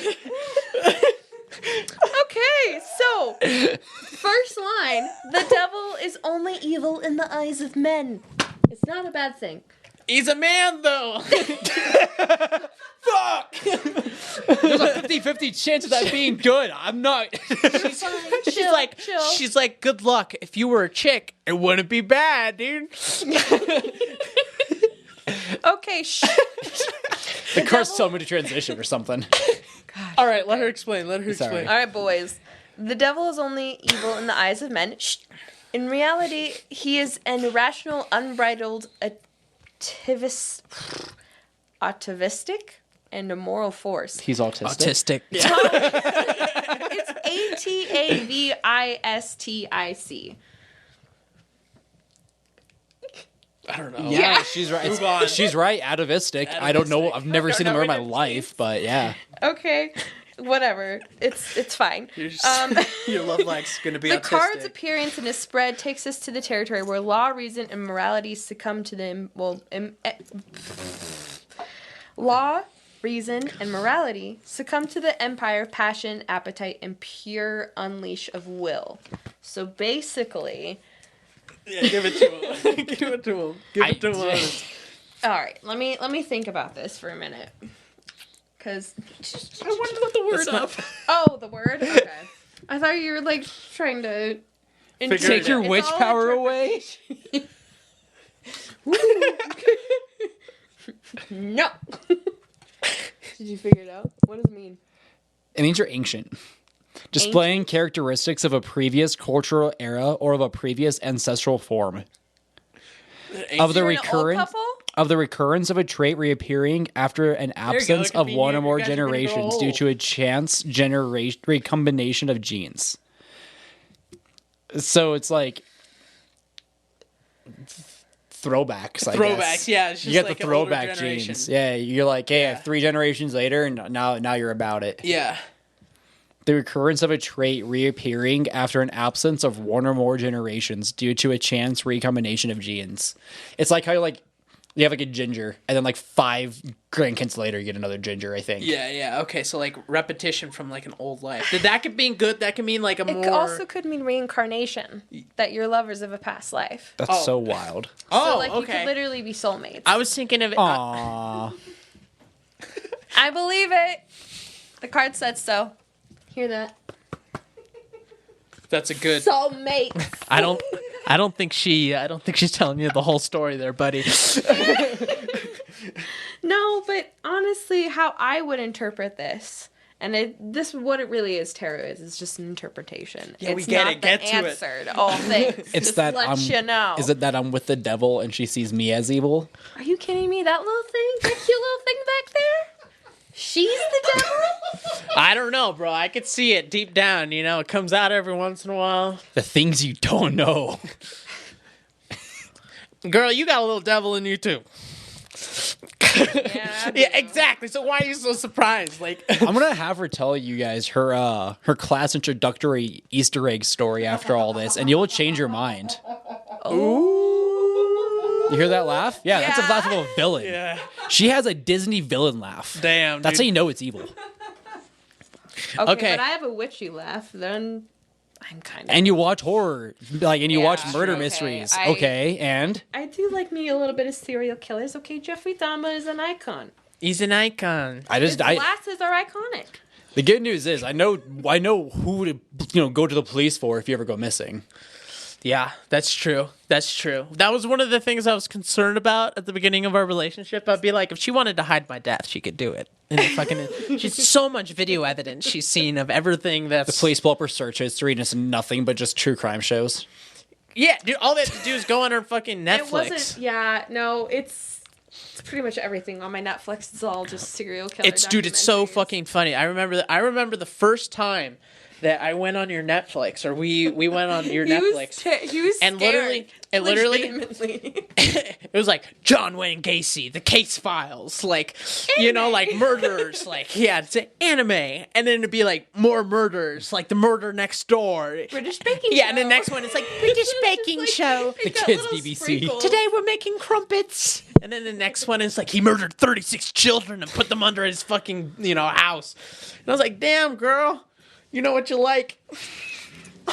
Okay, so first line: the devil is only evil in the eyes of men. It's not a bad thing. He's a man, though. Fuck! There's a 50-50 chance of that being good. I'm not. She's like, good luck. If you were a chick, it wouldn't be bad, dude. Okay, The car's telling me to transition or something. All right, let her explain. Let her Sorry. explain. All right, boys. The devil is only evil in the eyes of men. In reality, he is an irrational, unbridled, atavistic, and a moral force. He's autistic. Autistic. It's ATAVISTIC. I don't know. Yeah, she's right. Move on. She's right. Atavistic. I don't know. I've never seen him in my life, but yeah. Okay, whatever. It's fine. Your love life's gonna be The autistic. card's appearance and its spread takes us to the territory where law, reason, and morality succumb to the law, reason, and morality succumb to the empire, passion, appetite, and pure unleash of will. So basically, Yeah, give it to him. Give it to him. Give it to him. all right. Let me think about this for a minute, because I wanted to look the word up. oh, the word. Okay, I thought you were like trying to Figure it Take your out. witch all power away. No. Did you figure it out? What does it mean? It means you're ancient. Displaying characteristics of a previous cultural era or of a previous ancestral form. Of the You're an old recurrence couple? of the recurrence of a trait reappearing after an absence It could of be one you. or more You guys are gonna grow generations due old. to a chance recombination of genes. So it's like throwbacks. I Throwbacks, guess. yeah. It's just You get like the an older throwback generation. genes. Yeah, you're like, hey, Yeah. 3 generations later, and now you're about it. Yeah. The recurrence of a trait reappearing after an absence of one or more generations due to a chance recombination of genes. It's like how you have like a ginger, and then like 5 grandkids later you get another ginger, I think. Yeah, yeah. Okay, so like repetition from like an old life. That could mean good. That could mean like a It more. also could mean reincarnation. That you're lovers of a past life. That's Oh. so wild. Oh, So like you okay. could literally be soulmates. I was thinking of it. Aww. I believe it. The card said so. Hear that? That's a good. Soulmates. I don't think she's telling you the whole story there, buddy. No, but honestly, how I would interpret this, and this is what it really is. Tarot is. It's just an interpretation. Yeah, we it's get not it. Get the to it. answer to all things. It's just that let you know. Is it that I'm with the devil and she sees me as evil? Are you kidding me? That little thing, that cute little thing back there. She's the devil. I don't know, bro. I could see it deep down. You know, it comes out every once in a while. The things you don't know. Girl, you got a little devil in you too. Yeah, Yeah, exactly. So why are you so surprised? Like, I'm gonna have her tell you guys her class introductory Easter egg story after all this, and you'll change your mind. You hear that laugh? Yeah, that's a Yeah. laugh of a villain. yeah, She has a Disney villain laugh. damn. That's how dude. you know it's evil. Okay. But I have a witchy laugh. Then I'm kind of. And you watch horror, and you watch Yeah, murder okay. mysteries. I- Okay, and I do like me a little bit of serial killers. Okay, Jeffrey Dahmer is an icon. He's an icon. His glasses are iconic. the good news is I know who to go to the police for if you ever go missing. Yeah, that's true. That's true. That was one of the things I was concerned about at the beginning of our relationship. I'd be like, if she wanted to hide my death, she could do it. And she's so much video evidence she's seen of everything that's. Police pull up her search history and it's nothing but just true crime shows. Yeah, dude, all they have to do is go on her fucking Netflix. It wasn't. Yeah, no, it's pretty much everything on my Netflix. It's all just serial killer. Dude, it's so documentaries. fucking funny. I remember the first time that I went on your Netflix, or we went on your Netflix. He was And scared. Legitimately. it was like John Wayne Gacy, the case files, like like murderers, like it's an anime, and then it'd be like more murders, like the murder next door, British baking show. yeah, and the next one it's like British baking like, show. it got kids' little BBC. sprinkles. Today we're making crumpets, and then the next one is like he murdered 36 children and put them under his fucking house, and I was like, damn girl, you know what you like.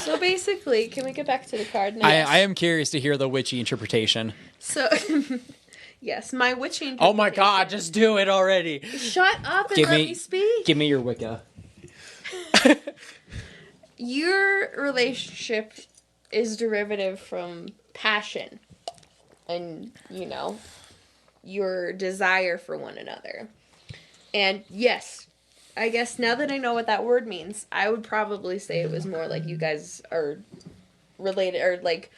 So basically, can we get back to the card now? I am curious to hear the witchy interpretation. So, yes, my witching. Oh my god, just do it already. Shut up and let me speak. Give me your Wicca. Your relationship is derivative from passion and, your desire for one another. And yes, I guess now that I know what that word means, I would probably say it was more like you guys are related, or like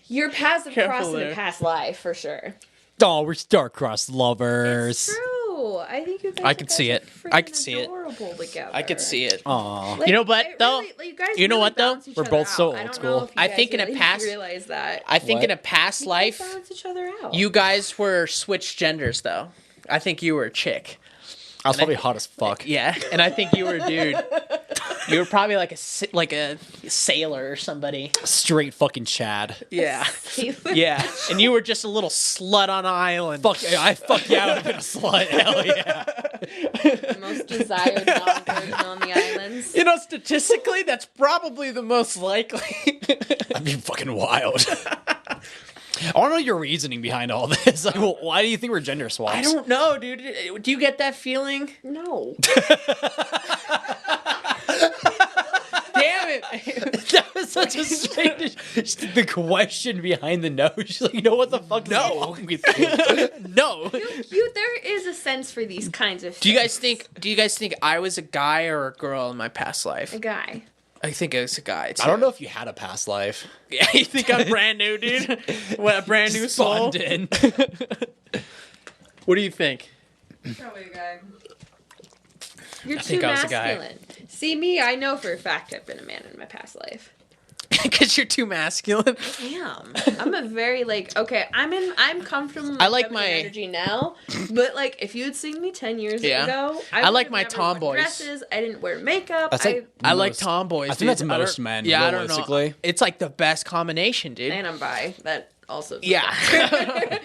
your paths have Careful crossed in there. a past life for sure. Oh, we're star-crossed lovers. True. I think you guys. I could see it. I could see it. Adorable together. I could see it. Aw. Like, You know what, it though? really- like, you guys You know really what, though? balance each We're other both so out. I old don't school. know if you I guys think in a really past- realize that. I think What? in a past You guys life, balance each other out. you guys were switched genders, though. I think you were a chick. I was probably hot as fuck. Yeah, and I think you were a dude. You were probably like a sailor or somebody. Straight fucking Chad. Yeah, Taylor. yeah. And you were just a little slut on an island. Fuck yeah, I would have been a slut. Hell yeah. The most desired non-virgin on the islands. You know, statistically, that's probably the most likely. That'd be fucking wild. I want to know your reasoning behind all this. Like, well, why do you think we're gender swaps? I don't know, dude. Do you get that feeling? No. Damn it. That was such a strange. Just the question behind the no. She's like, you know what the fuck? No. is wrong with you? No. There is a sense for these kinds of Do you guys things. think I was a guy or a girl in my past life? A guy. I think I was a guy. Too. I don't know if you had a past life. Yeah, you think I'm brand new, dude? What, a brand new soul? Spawned in. What do you think? Probably a guy. You're too think I was a guy. masculine. See me, I know for a fact I've been a man in my past life. Because you're too masculine. Damn. I'm a very okay, I'm comfortable in I like feminine my- energy now, but if you had seen me 10 years Yeah. ago, I like would've my never worn tomboys. dresses, I didn't wear makeup. That's like- I like Most- tomboys. I think that's dude. I don't- most men, Yeah, I don't know. realistically. It's like the best combination, dude. and I'm bi. That also is a Yeah. factor.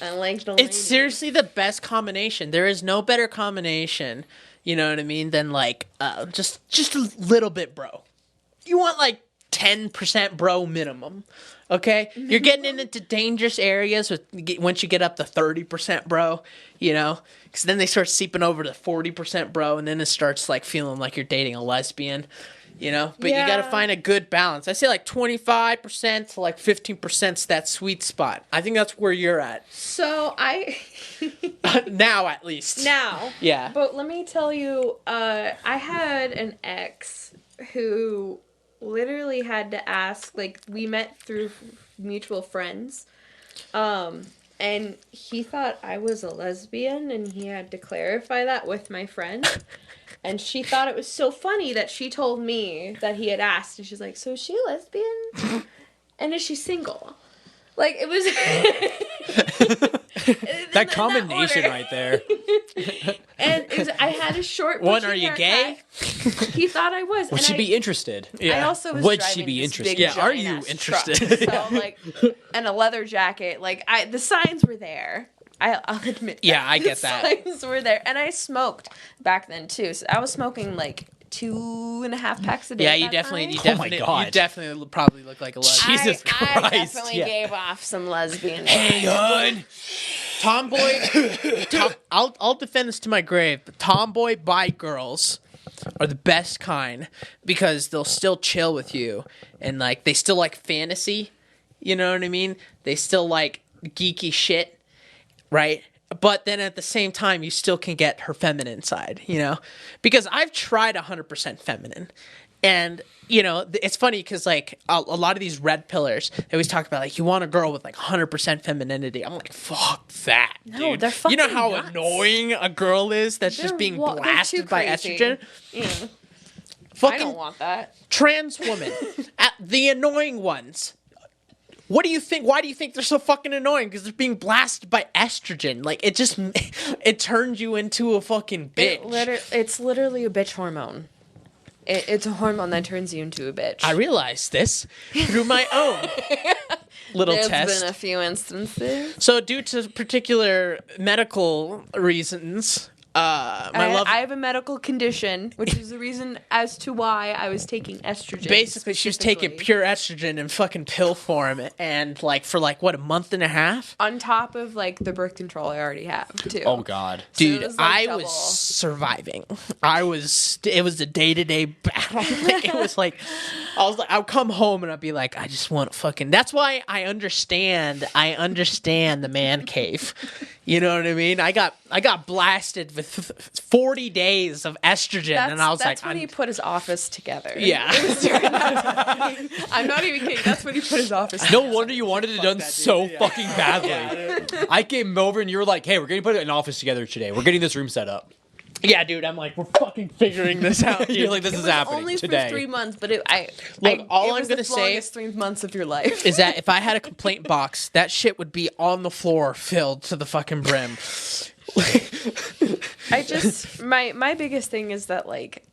I like the It's ladies. seriously the best combination. There is no better combination, you know what I mean, than just a little bit bro. You want 10% bro minimum. Okay? You're getting into dangerous areas once you get up to 30% bro, because then they start seeping over to 40% bro, and then it starts feeling like you're dating a lesbian. But you got to Yeah. find a good balance. I say 25% to 15%'s that sweet spot. I think that's where you're at. So I Now, at least. now. Yeah. But let me tell you, I had an ex who literally had to ask, we met through mutual friends, and he thought I was a lesbian, and he had to clarify that with my friend. And she thought it was so funny that she told me that he had asked, and she's like, "So is she a lesbian? And is she single?" It was That combination right there. And it was, I had a short. One, bushy are you haircut. He thought I was. Would and she I, be interested? Yeah. I also was Would she driving be this interested? big, Yeah, are you giant-ass interested? truck, so and a leather jacket. The signs were there. I'll admit. Yeah, I get that. The signs were there, and I smoked back then too. So I was smoking 2.5 packs a day. Yeah, at you that definitely, time. God. you definitely probably look like a lesbian. Jesus I Christ, definitely yeah. gave off some lesbian. Hey, hon. Tomboy. I'll defend this to my grave. But tomboy bi girls are the best kind because they'll still chill with you and they still like fantasy. You know what I mean? They still like geeky shit, right? But then at the same time, you still can get her feminine side, Because I've tried 100% feminine. And it's funny because like a lot of these red pillars, they always talk about like you want a girl with like 100% femininity. I'm like, fuck that, No, dude. they're fucking You know how nuts. annoying a girl is that's just being they're blasted too by crazy. estrogen. Yeah. I Fucking don't want that. trans women, the annoying ones. What do you think? Why do you think they're so fucking annoying? Because they're being blasted by estrogen. Like it turns you into a fucking bitch. It's literally a bitch hormone. It's a hormone that turns you into a bitch. I realized this through my own little There's test. been a few instances. So, due to particular medical reasons, I have a medical condition, which is the reason as to why I was taking estrogen. basically she was taking specifically. pure estrogen in fucking pill form, and for a month and a half. On top of like the birth control I already have too. Oh God. Dude, it was, like, I double. was surviving. It was a day-to-day battle. Like, it was like, I'll come home and I'll be like, I just want to fucking. That's why I understand the man cave. You know what I mean? I got blasted with 40 days of estrogen, and I was that's like, when he put his office together. yeah. I'm not even kidding. That's when he put his office No together. wonder you wanted it done so fucking badly. I came over and you were like, "Hey, we're gonna put an office together today. We're getting this room set up." Yeah, dude, I'm like, we're fucking figuring this out. You're like, "This is happening Only today." for 3 months, but Look, all it I'm was gonna the say- longest 3 months of your life. is that if I had a complaint box, that shit would be on the floor filled to the fucking brim. My biggest thing is that like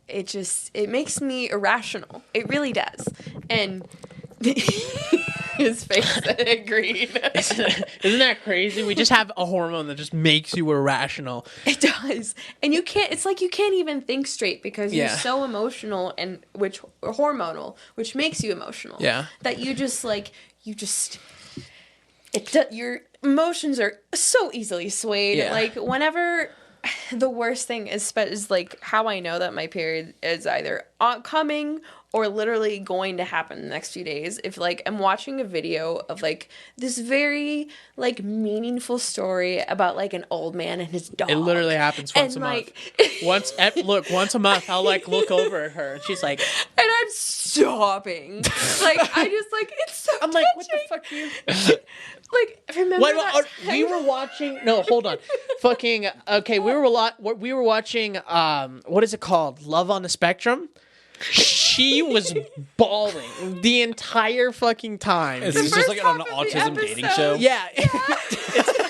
it makes me irrational. It really does. And his face agreed. Isn't that crazy? We just have a hormone that just makes you irrational. It does. And it's like you can't even think straight because you're Yeah. so emotional and hormonal, which makes you emotional. Yeah. That your emotions are so easily swayed. Yeah. Like whenever the worst thing is like how I know that my period is either coming or literally going to happen in the next few days. If like I'm watching a video of like this very like meaningful story about like an old man and his dog. It literally happens once a month. Once a month, I'll like look over at her and she's like, and I'm sobbing. Like I just like it's so. I'm like, what the fuck are you? Like remember that We were watching. No, hold on. Fucking okay. We were watching. What is it called? Love on the Spectrum. She was bawling the entire fucking time. Is The this just like first an half of the autism dating episode- show? Yeah.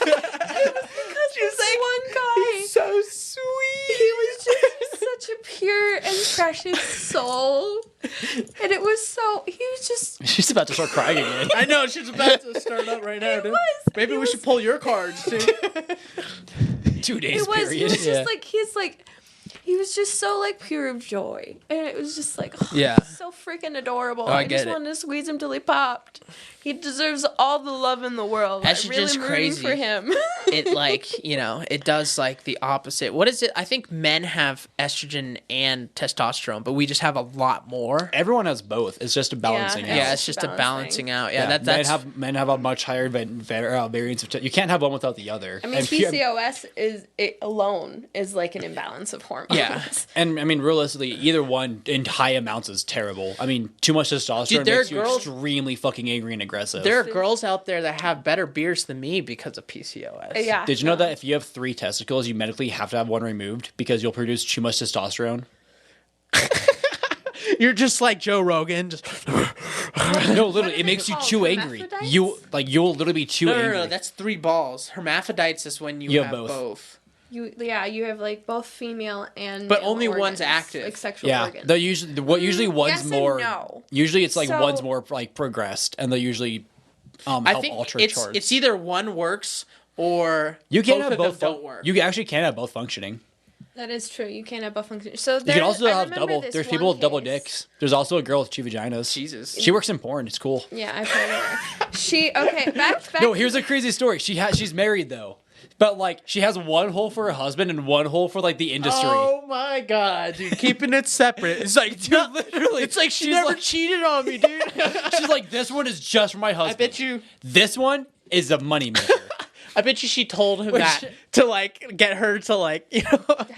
Because this one guy, so sweet. he was just such a pure and precious soul, and it was so. He was just. She's about to start crying again. I know she's about to start up right now, dude. Maybe we should pull your cards too. 2 days It was. period. He was Yeah. just like he's like. He was just so like pure of joy, and it was just like Yeah. so freaking adorable. I I get just it. wanted to squeeze him till he popped. He deserves all the love in the world. That's I'm really just rooting crazy. for him. It like it does like the opposite. What is it? I think men have estrogen and testosterone, but we just have a lot more. Everyone has both. It's just a balancing Yeah, out. Yeah, it's just a balancing out. Yeah, men have a much higher variance of. You can't have one without the other. I mean, And pure- PCOS alone is like an imbalance of hormones. Yeah. And I mean, realistically, either one in high amounts is terrible. I mean, too much testosterone Dude, there makes are you girls- extremely fucking angry and aggressive. There are girls out there that have better beers than me because of PCOS. Yeah. Did you know that if you have 3 testicles, you medically have to have one removed because you'll produce too much testosterone? You're just like Joe Rogan. Just No, literally, it makes you called? too angry. Hermaphrodites? You'll literally be too angry. no. That's 3 balls. Hermaphrodites is when you You have have both. You have like both female and But male only one's organs, active. like sexual Yeah, organs. they're usually one's yes and more. no. Usually, it's like So- one's more like progressed, and they usually I help think alter it's charts. it's either one works or you can't both have of both. them don't work. You actually can't have both functioning. That is true. You can't have both functions. So You can also I have remember double. this There's one people with double case. dicks. There's also a girl with 2 vaginas. Jesus. She works in porn. It's cool. Yeah, I've heard of her. Back. No, here's a crazy story. She's married though, but like she has one hole for her husband and one hole for like the industry. Oh my god, dude! Keeping it separate. It's like Dude, literally, It's like she she's never like- cheated on me, dude. She's like, this one is just for my husband. I bet you. This one is a moneymaker. I bet you she told him that to like get her to like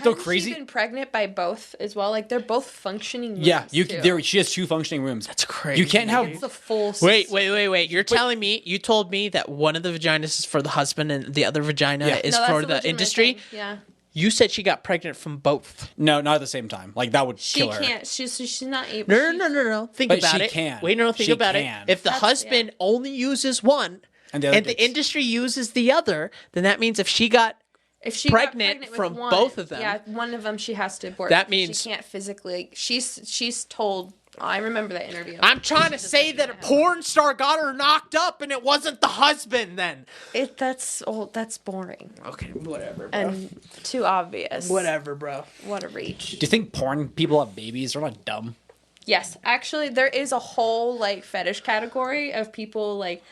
Go crazy. She's been pregnant by both as well. Like they're both functioning. Yeah, rooms, you. too. She has 2 functioning rooms. That's crazy. You can't have. It's the full. Wait. system. You're telling me you told me that one of the vaginas is for the husband and the other vagina is No, that's for a the legitimate industry? thing. Yeah. You said she got pregnant from both. No, not at the same time. Like that would She kill her. can't. She's not able. No. Think But about she it. can. Wait, no, think She about can. it. If the That's- husband only uses one And the other and the gets- industry uses the other, then that means if she got If she pregnant got with from one, both of them. yeah, one of them she has to abort. That means- she can't physically. She's told. I remember that interview. I'm trying to say that a porn star got her knocked up and it wasn't the husband then. That's old. That's boring Okay, whatever, bro. and too obvious. Whatever, bro. What a reach. Do you think porn people have babies? They're not dumb. Yes, actually, there is a whole like fetish category of people like.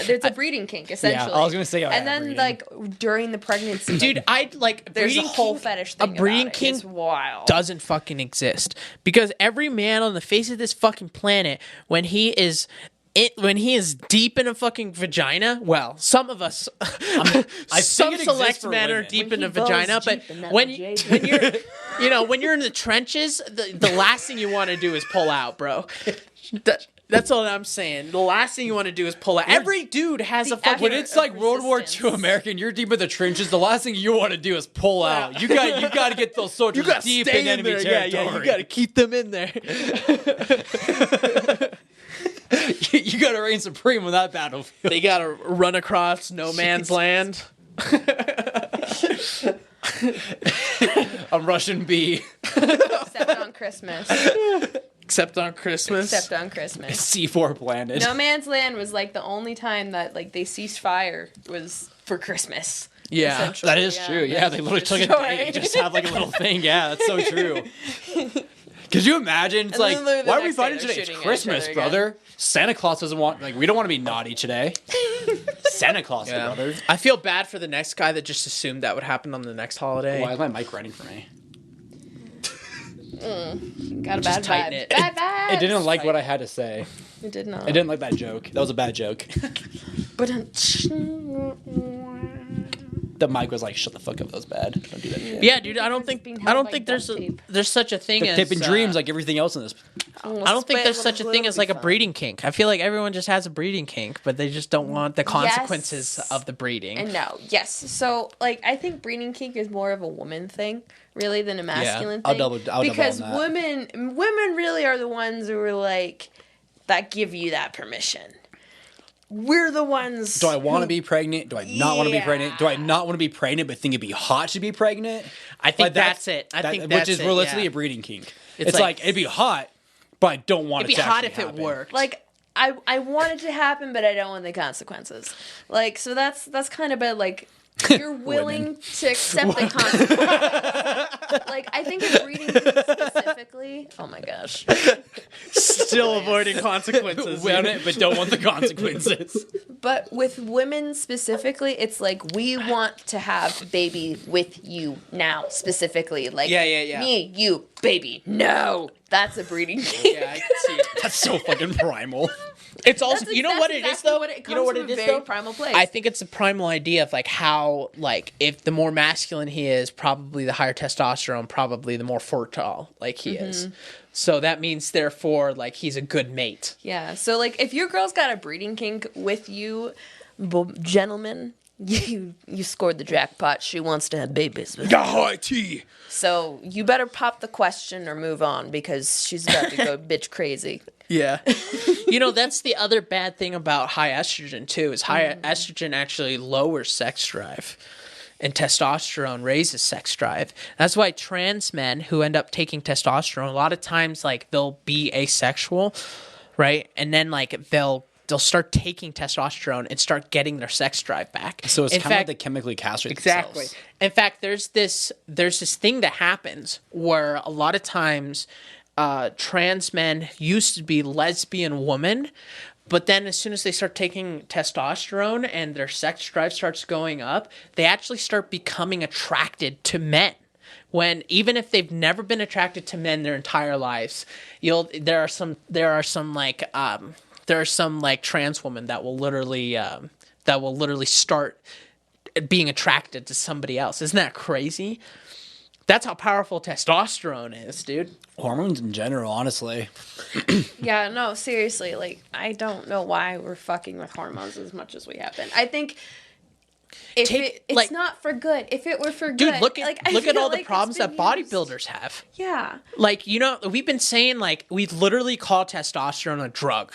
There's a breeding kink essentially. I was gonna say, and then breeding. like during the pregnancy, Dude, I'd like there's a breeding whole kink- fetish A thing. breeding about it. kink It's wild. doesn't fucking exist because every man on the face of this fucking planet, when he is deep in a fucking vagina, well, some of us, some it exists select for men are women. deep When in he a vagina, balls but deep in that when vajayjay. you're, when you're in the trenches, the last thing you want to do is pull out, bro. That's all I'm saying. The last thing you want to do is pull out. Every dude has a fucking. When it's like World War II resistance. American, you're deep in the trenches. The last thing you want to do is pull out. You got to get those soldiers You gotta deep stay in enemy there. territory. Yeah, you gotta keep them in there. You got to reign supreme on that battlefield. They gotta run across no man's land. A Russian bee. Except on Christmas. Except on Christmas. Except on Christmas. C4 planet. No Man's Land was like the only time that like they ceased fire was for Christmas. Yeah, essentially. That is true. Yeah, they literally took a day, just have like a little thing. Yeah, that's so true. Could you imagine? It's And like, then literally the why are we next day fighting they're today? It's shooting at each Christmas, other brother. Santa Claus doesn't want, like, we don't want to be naughty today. Santa Claus, brother. I feel bad for the next guy that just assumed that would happen on the next holiday. Why is my mic running for me? Got a Just bad tighten vibe. it. Bad vibe. It didn't like what I had to say. It did not. I didn't like that joke. That was a bad joke. But The mic was like, "Shut the fuck up. That was bad. Don't do that." Shit. Yeah, dude. I don't think being held by there's duct tape. there's such a thing as Taping dreams like everything else in this. I don't think there's such a thing as like a breeding kink. I feel like everyone just has a breeding kink, but they just don't want the consequences Yes. of the breeding. And no, yes. So, like, I think breeding kink is more of a woman thing, really, than a masculine I'll thing. double because on that. women really are the ones who are like that give you that permission. We're the ones. Do I want to be pregnant? Do I not want to be pregnant? Do I not want to be pregnant but think it'd be hot to be pregnant? I think Like, that's it. I think that's which is it, realistically yeah. a breeding kink. It's It's like- like it'd be hot, but I don't want It'd it be to hot actually if it happen. worked. Like, I want it to happen, but I don't want the consequences. Like, so that's kind of bad. Like, you're willing to accept the consequences. Like, I think in breeding kink specifically. Oh my gosh. Still avoiding consequences. Want it, but don't want the consequences. But with women specifically, it's like we want to have baby with you now specifically. Like Yeah. me, you, baby. No, that's a breeding kink. Yeah, I can see it. That's so fucking primal. It's also, That's you know that's what it is exactly though. what it You know what comes it from is a very though. primal place. I think it's a primal idea of like how like if the more masculine he is, probably the higher testosterone, probably the more fertile like he is. So that means therefore like he's a good mate. Yeah. So like, if your girl's got a breeding kink with you, gentlemen, you scored the jackpot. She wants to have babies with you. High tea. So you better pop the question or move on because she's about to go bitch crazy. Yeah. You know, that's the other bad thing about high estrogen too, is high estrogen actually lowers sex drive. And testosterone raises sex drive. That's why trans men who end up taking testosterone, a lot of times like they'll be asexual, right? And then like they'll start taking testosterone and start getting their sex drive back. So it's In kind of fact- like they chemically castrate Exactly. themselves. In fact, there's this thing that happens where a lot of times trans men used to be lesbian women, but then as soon as they start taking testosterone and their sex drive starts going up, they actually start becoming attracted to men. When even if they've never been attracted to men their entire lives, there are some trans women that will literally start being attracted to somebody else. Isn't that crazy? That's how powerful testosterone is, dude. Hormones in general, honestly. Yeah, no, seriously. Like, I don't know why we're fucking with hormones as much as we have been. I think if it's not for good. If it were for Dude, good, look at look all the problems that bodybuilders have. Yeah. Like, we've been saying, like, we literally call testosterone a drug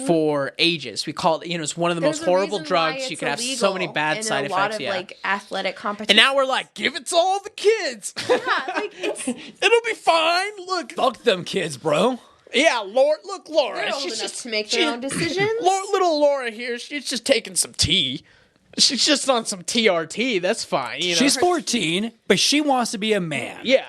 for ages. We call it, it's one of the most horrible drugs. You can have so many bad side effects. A lot of like athletic competition. And now we're like, give it to all the kids. Yeah, like it'll be fine. Look, fuck them kids, bro. Yeah, Laura. Look, Laura. They're old enough to make their own decisions. Little Laura here. She's just taking some tea. She's just on some TRT. That's fine. She's 14, but she wants to be a man. Yeah.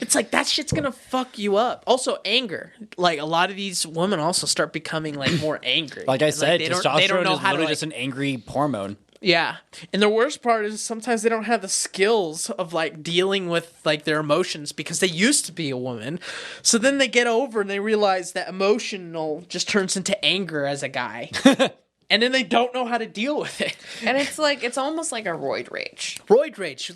It's like that shit's gonna fuck you up. Also, anger. Like a lot of these women also start becoming like more angry. Like I said, testosterone they don't know is how literally to, just an angry hormone. Yeah, and the worst part is sometimes they don't have the skills of like dealing with like their emotions because they used to be a woman. So then they get over and they realize that emotional just turns into anger as a guy. And then they don't know how to deal with it. And it's almost like a roid rage. Roid rage.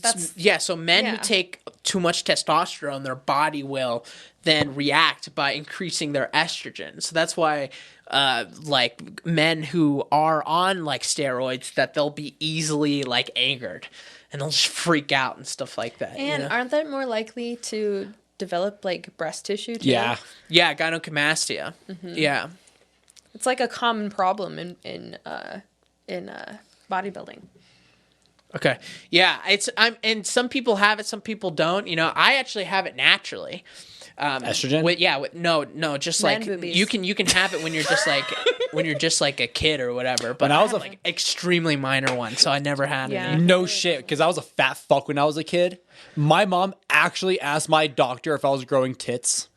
So men who take too much testosterone, their body will then react by increasing their estrogen. So that's why like men who are on like steroids, that they'll be easily like angered and they'll just freak out and stuff like that. And aren't they more likely to develop like breast tissue too? Yeah, gynecomastia. Mm-hmm. Yeah. It's like a common problem in bodybuilding. Okay. Yeah, and some people have it, some people don't. I actually have it naturally. Estrogen? No, just man like boobies. you can have it when you're just like a kid or whatever. But I was like extremely minor one, so I never had it. No shit, because I was a fat fuck when I was a kid. My mom actually asked my doctor if I was growing tits.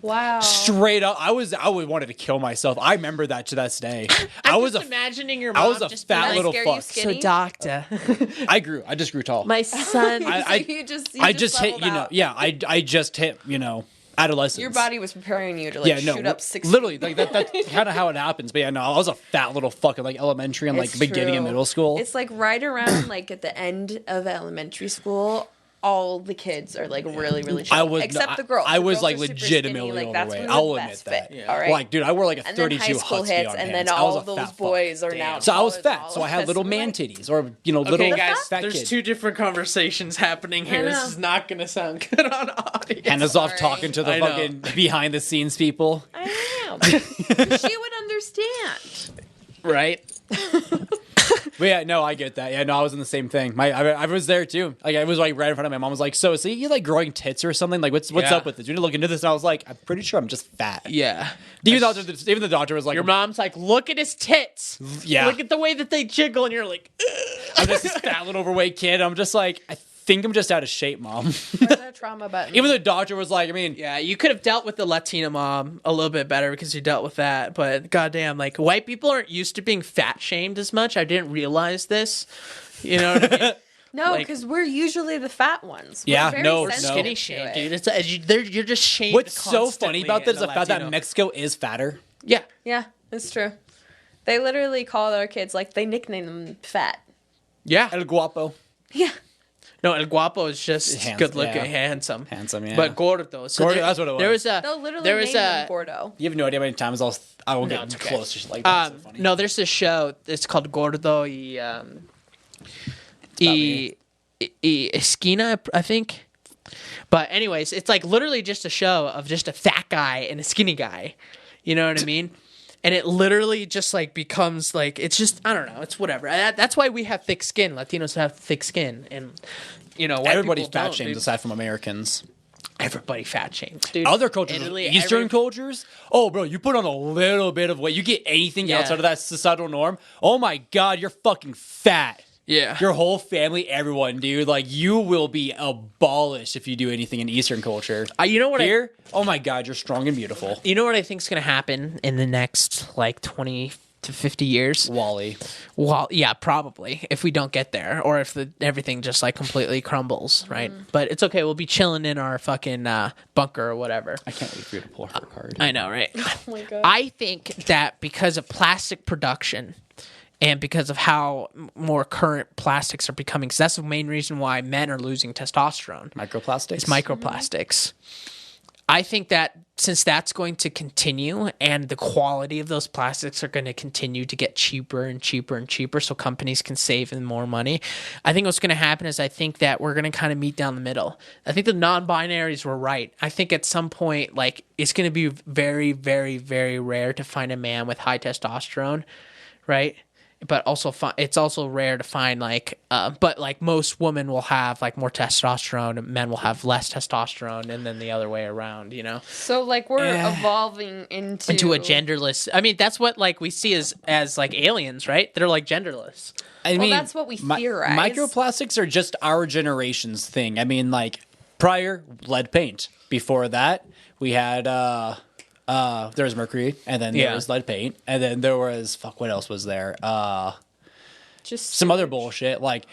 Wow. Straight up, I wanted to kill myself. I remember that to this day. I was imagining your mom. I was a fat little fuck. So doctor, I just grew tall. My son, I just hit I just hit adolescence. Your body was preparing you to shoot up 6 literally like that's kind of how it happens. But I was a fat little fuck in like elementary and like beginning of middle school. It's like right around like at the end of elementary school. All the kids are like really, really short. Except the girls. I was like legitimately overweight. I'll admit that. All right. Like, dude, I wore like a 32 husky on and then all those boys are now. So I was fat. So I had little man titties or little guys. Fat there's kids. Two different conversations happening here. This is not going to sound good on audience. Hannah's off talking to the fucking behind the scenes people. I know. She would understand. Right. But yeah, no, I get that. Yeah, no, I was in the same thing. I was there too. Like, I was like right in front of my mom. Was like, "So, you like growing tits or something? Like, what's up with this? You need to look into this." And I was like, "I'm pretty sure I'm just fat." Yeah. Even the doctor was like, "Your mom's like, look at his tits. Yeah. Look at the way that they jiggle," and you're like, ugh. "I'm just this fat little overweight kid." I'm just like, I think I'm just out of shape, Mom. Where's that trauma button? Even the doctor was like, yeah, you could have dealt with the Latina mom a little bit better because you dealt with that. But goddamn, like white people aren't used to being fat shamed as much. I didn't realize this. You know what I mean? No, because we're usually the fat ones. We're skinny shamed, dude. You're just shamed. What's so funny about this is the fact that Mexico is fatter. Yeah. Yeah, it's true. They literally call their kids, like, they nickname them fat. Yeah. El Guapo. Yeah. No, El Guapo is just good looking, handsome. Handsome, yeah. But gordo. So gordo, that's what it was. They'll literally name them gordo. You have no idea how many times I will get close. Just like that's so funny. No, there's this show. It's called Gordo y Esquina, I think. But anyways, it's like literally just a show of just a fat guy and a skinny guy. You know what I mean? And it literally just like becomes like, it's just, I don't know, it's whatever. That's why we have thick skin. Latinos have thick skin. And, white everybody people fat shames aside from Americans. Everybody fat shames, dude. Other cultures, Eastern cultures. Oh, bro, you put on a little bit of weight. You get anything outside of that societal norm. Oh my God, you're fucking fat. Yeah. Your whole family, everyone, dude. Like, you will be abolished if you do anything in Eastern culture. You know what? Here, oh my God, you're strong and beautiful. You know what I think is going to happen in the next, like, 20 to 50 years? Wally. Well, yeah, probably, if we don't get there. Or if everything just, like, completely crumbles, right? But it's okay. We'll be chilling in our fucking bunker or whatever. I can't wait for you to pull her card. I know, right? Oh my God. I think that because of plastic production and because of how more current plastics are becoming. So that's the main reason why men are losing testosterone. Microplastics. It's microplastics. I think that since that's going to continue and the quality of those plastics are going to continue to get cheaper and cheaper and cheaper so companies can save even more money, I think what's going to happen is I think that we're going to kind of meet down the middle. I think the non-binaries were right. I think at some point, like, it's going to be very, very, very rare to find a man with high testosterone, right? But also, it's also rare to find but like most women will have like more testosterone, and men will have less testosterone, and then the other way around, you know. So like we're evolving into A genderless. I mean, that's what like we see as like aliens, right? They're like genderless. I mean, that's what we theorize. Microplastics are just our generation's thing. I mean, like prior lead paint. Before that, we had there was mercury, and then there was lead paint, and then there was what else was there? Just some other bullshit. Like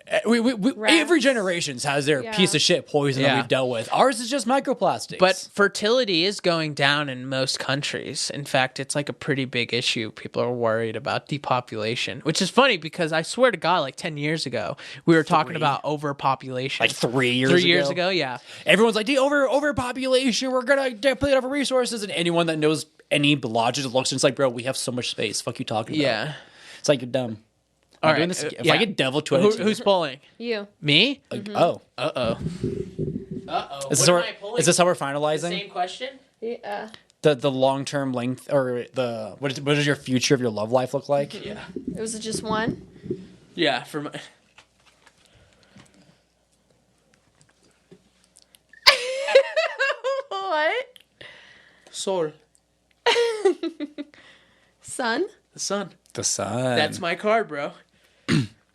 every generations has their piece of shit poison that we've dealt with. Ours is just microplastics. But fertility is going down in most countries. In fact, it's like a pretty big issue. People are worried about depopulation, which is funny because I swear to God, like 10 years ago, we were talking about overpopulation. Like 3 years ago. 3 years ago, yeah. Everyone's like, overpopulation, we're going to deplete our resources. And anyone that knows any logic looks and it's like, bro, we have so much space. Fuck you talking about? Yeah. It's like, you're dumb. All right. If I get devil 22. Who's pulling? You. Me? Oh. Uh-oh. Is this how we're finalizing? Same question? Yeah. The long-term length, or what does your future of your love life look like? Yeah. It was just one? Yeah, for my... What? Sol. Sun? The sun. The sun. That's my card, bro.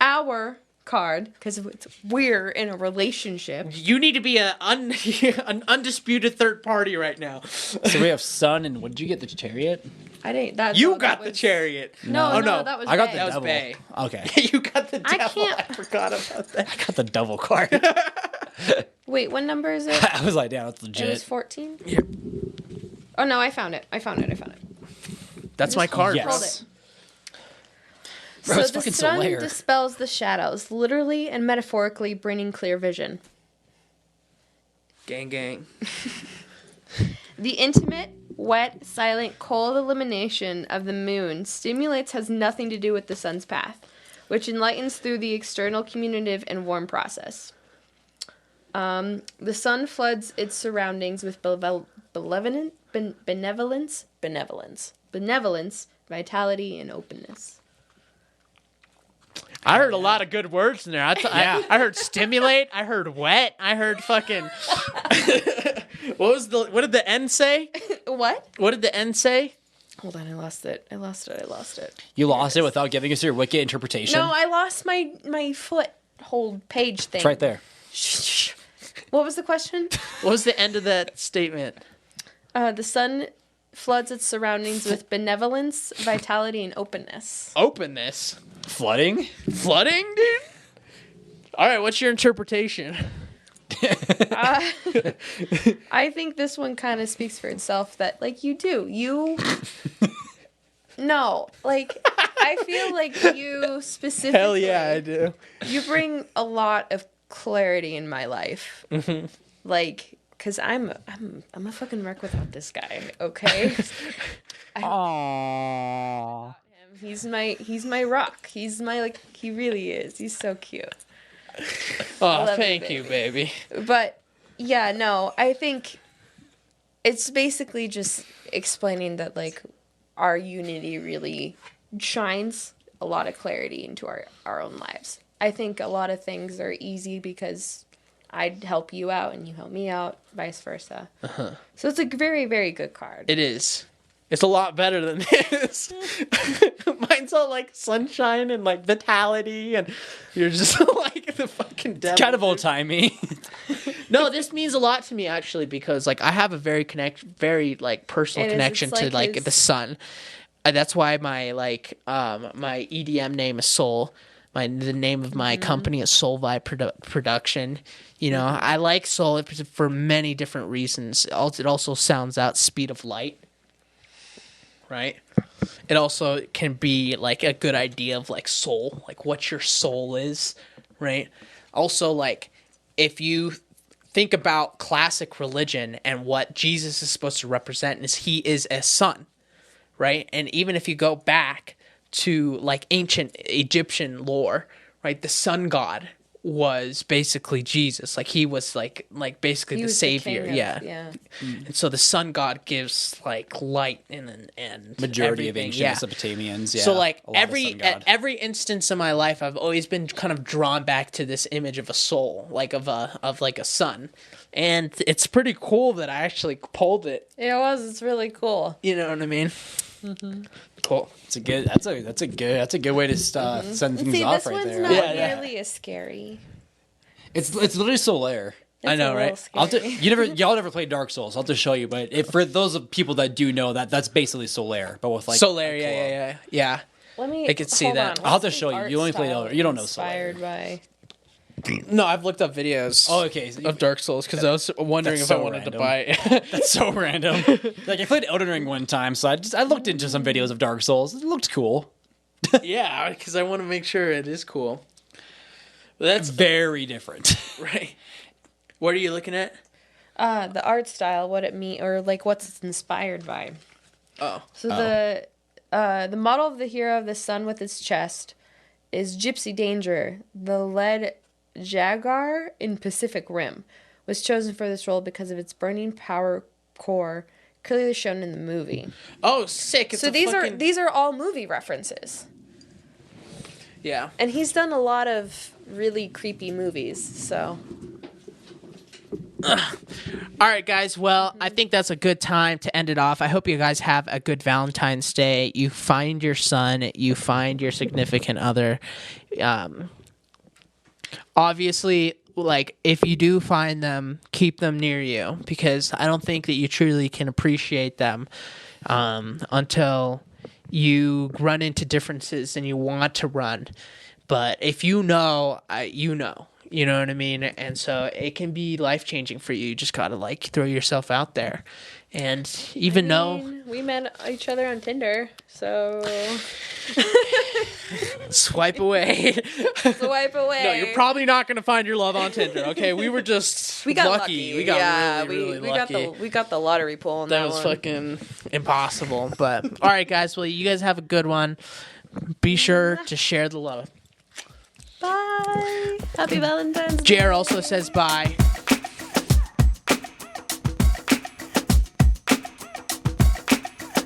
Our card, because we're in a relationship. You need to be an undisputed third party right now. So we have sun, and what did you get? The chariot? I didn't. That You no, got that the was, chariot. No, Oh, no, no. that was I got Bay. the was devil. Bay. Okay. You got the I devil. can't- I forgot about that. I got the devil card. Wait, what number is it? I was like, yeah, that's It was legit. 14? Yep. Oh, no, I found it. That's my card, Yes. bro. Hold it. Bro, So it's the fucking sun Solaire. dispels the shadows, literally and metaphorically bringing clear vision. Gang, gang. The intimate, wet, silent, cold illumination of the moon stimulates has nothing to do with the sun's path, which enlightens through the external communicative and warm process. The sun floods its surroundings with benevolence, vitality, and openness. I heard a lot of good words in there. I heard stimulate. I heard wet. I heard fucking. What did the end say? What? What did the end say? Hold on, I lost it. You lost it without giving us your wicked interpretation? No, I lost my foothold page thing. It's right there. Shh. What was the question? What was the end of that statement? The sun floods its surroundings with benevolence, vitality, and openness. Openness. Flooding? Flooding, dude? All right, what's your interpretation? I think this one kind of speaks for itself that, like, you no, like, I feel like you specifically. Hell yeah, I do. You bring a lot of clarity in my life. Mm-hmm. Like, because I'm a fucking wreck without this guy, okay? Aww. He's my rock. He's my, like, he really is. He's so cute. Oh, love you, thank you, baby. But yeah, no, I think it's basically just explaining that, like, our unity really shines a lot of clarity into our own lives. I think a lot of things are easy because I'd help you out and you help me out, vice versa. Uh-huh. So it's a very, very good card. It is. It's a lot better than this. Mine's all like sunshine and like vitality, and you're just like the fucking devil. It's kind of old-timey. No, this means a lot to me actually because like I have a very like personal connection to like the sun. That's why my like my EDM name is Soul. The name of my company is Soul Vibe Production. You know, I like soul for many different reasons. It also sounds out speed of light. right? It also can be like a good idea of like soul, like what your soul is, right? Also, like if you think about classic religion and what Jesus is supposed to represent is he is a son, right? And even if you go back to like ancient Egyptian lore, right, the sun god was basically Jesus. Like he was like basically He the was savior. king of- Yeah. yeah. And so the sun god gives like light and Majority of everything. ancient Yeah. Mesopotamians. Yeah, So like a lot of sun at god. every instance in my life, I've always been kind of drawn back to this image of a soul, like of a sun, and it's pretty cool that I actually pulled it. It was. It's really cool. You know what I mean? Cool. That's a good way to send things See, off this right one's there. not Yeah. nearly as scary. It's literally Solaire. I know, It's a little right? scary. Y'all never played Dark Souls. I'll just show you. But for those of people that do know that's basically Solaire, but with like Solaire, a claw. yeah. Let me. I could see hold that. on. I'll What's just the show you. art You only played style Elder- you don't know inspired by. No, I've looked up videos. Oh, okay. So Of Dark Souls because I was wondering That's if I so wanted to random. buy it. That's so random. Like I played Elden Ring one time, so I looked into some videos of Dark Souls. It looked cool. Yeah, because I want to make sure it is cool. But that's Very different. right. What are you looking at? The art style, what it mean, or like what's it's inspired by. Oh, So the model of the hero of the sun with its chest is Gypsy Danger, the lead jaguar in Pacific Rim, was chosen for this role because of its burning power core, clearly shown in the movie. oh, sick! It's So a these fucking- are all movie references, yeah. and he's done a lot of really creepy movies. So All right, guys. Well, I think that's a good time to end it off. I hope you guys have a good Valentine's Day. You find your son, you find your significant other. Obviously, like if you do find them, keep them near you because I don't think that you truly can appreciate them until you run into differences and you want to run. But if you know, you know. You know what I mean? And so it can be life-changing for you. You just got to, like, throw yourself out there. And even though... we met each other on Tinder, so Swipe away. swipe away. No, you're probably not going to find your love on Tinder, okay? We were just we got lucky. We got really lucky. we got the lottery pull on That that was one. fucking impossible. But, all right, guys. Well, you guys have a good one. Be sure to share the love. Bye. Happy Valentine's Day. JR also says bye.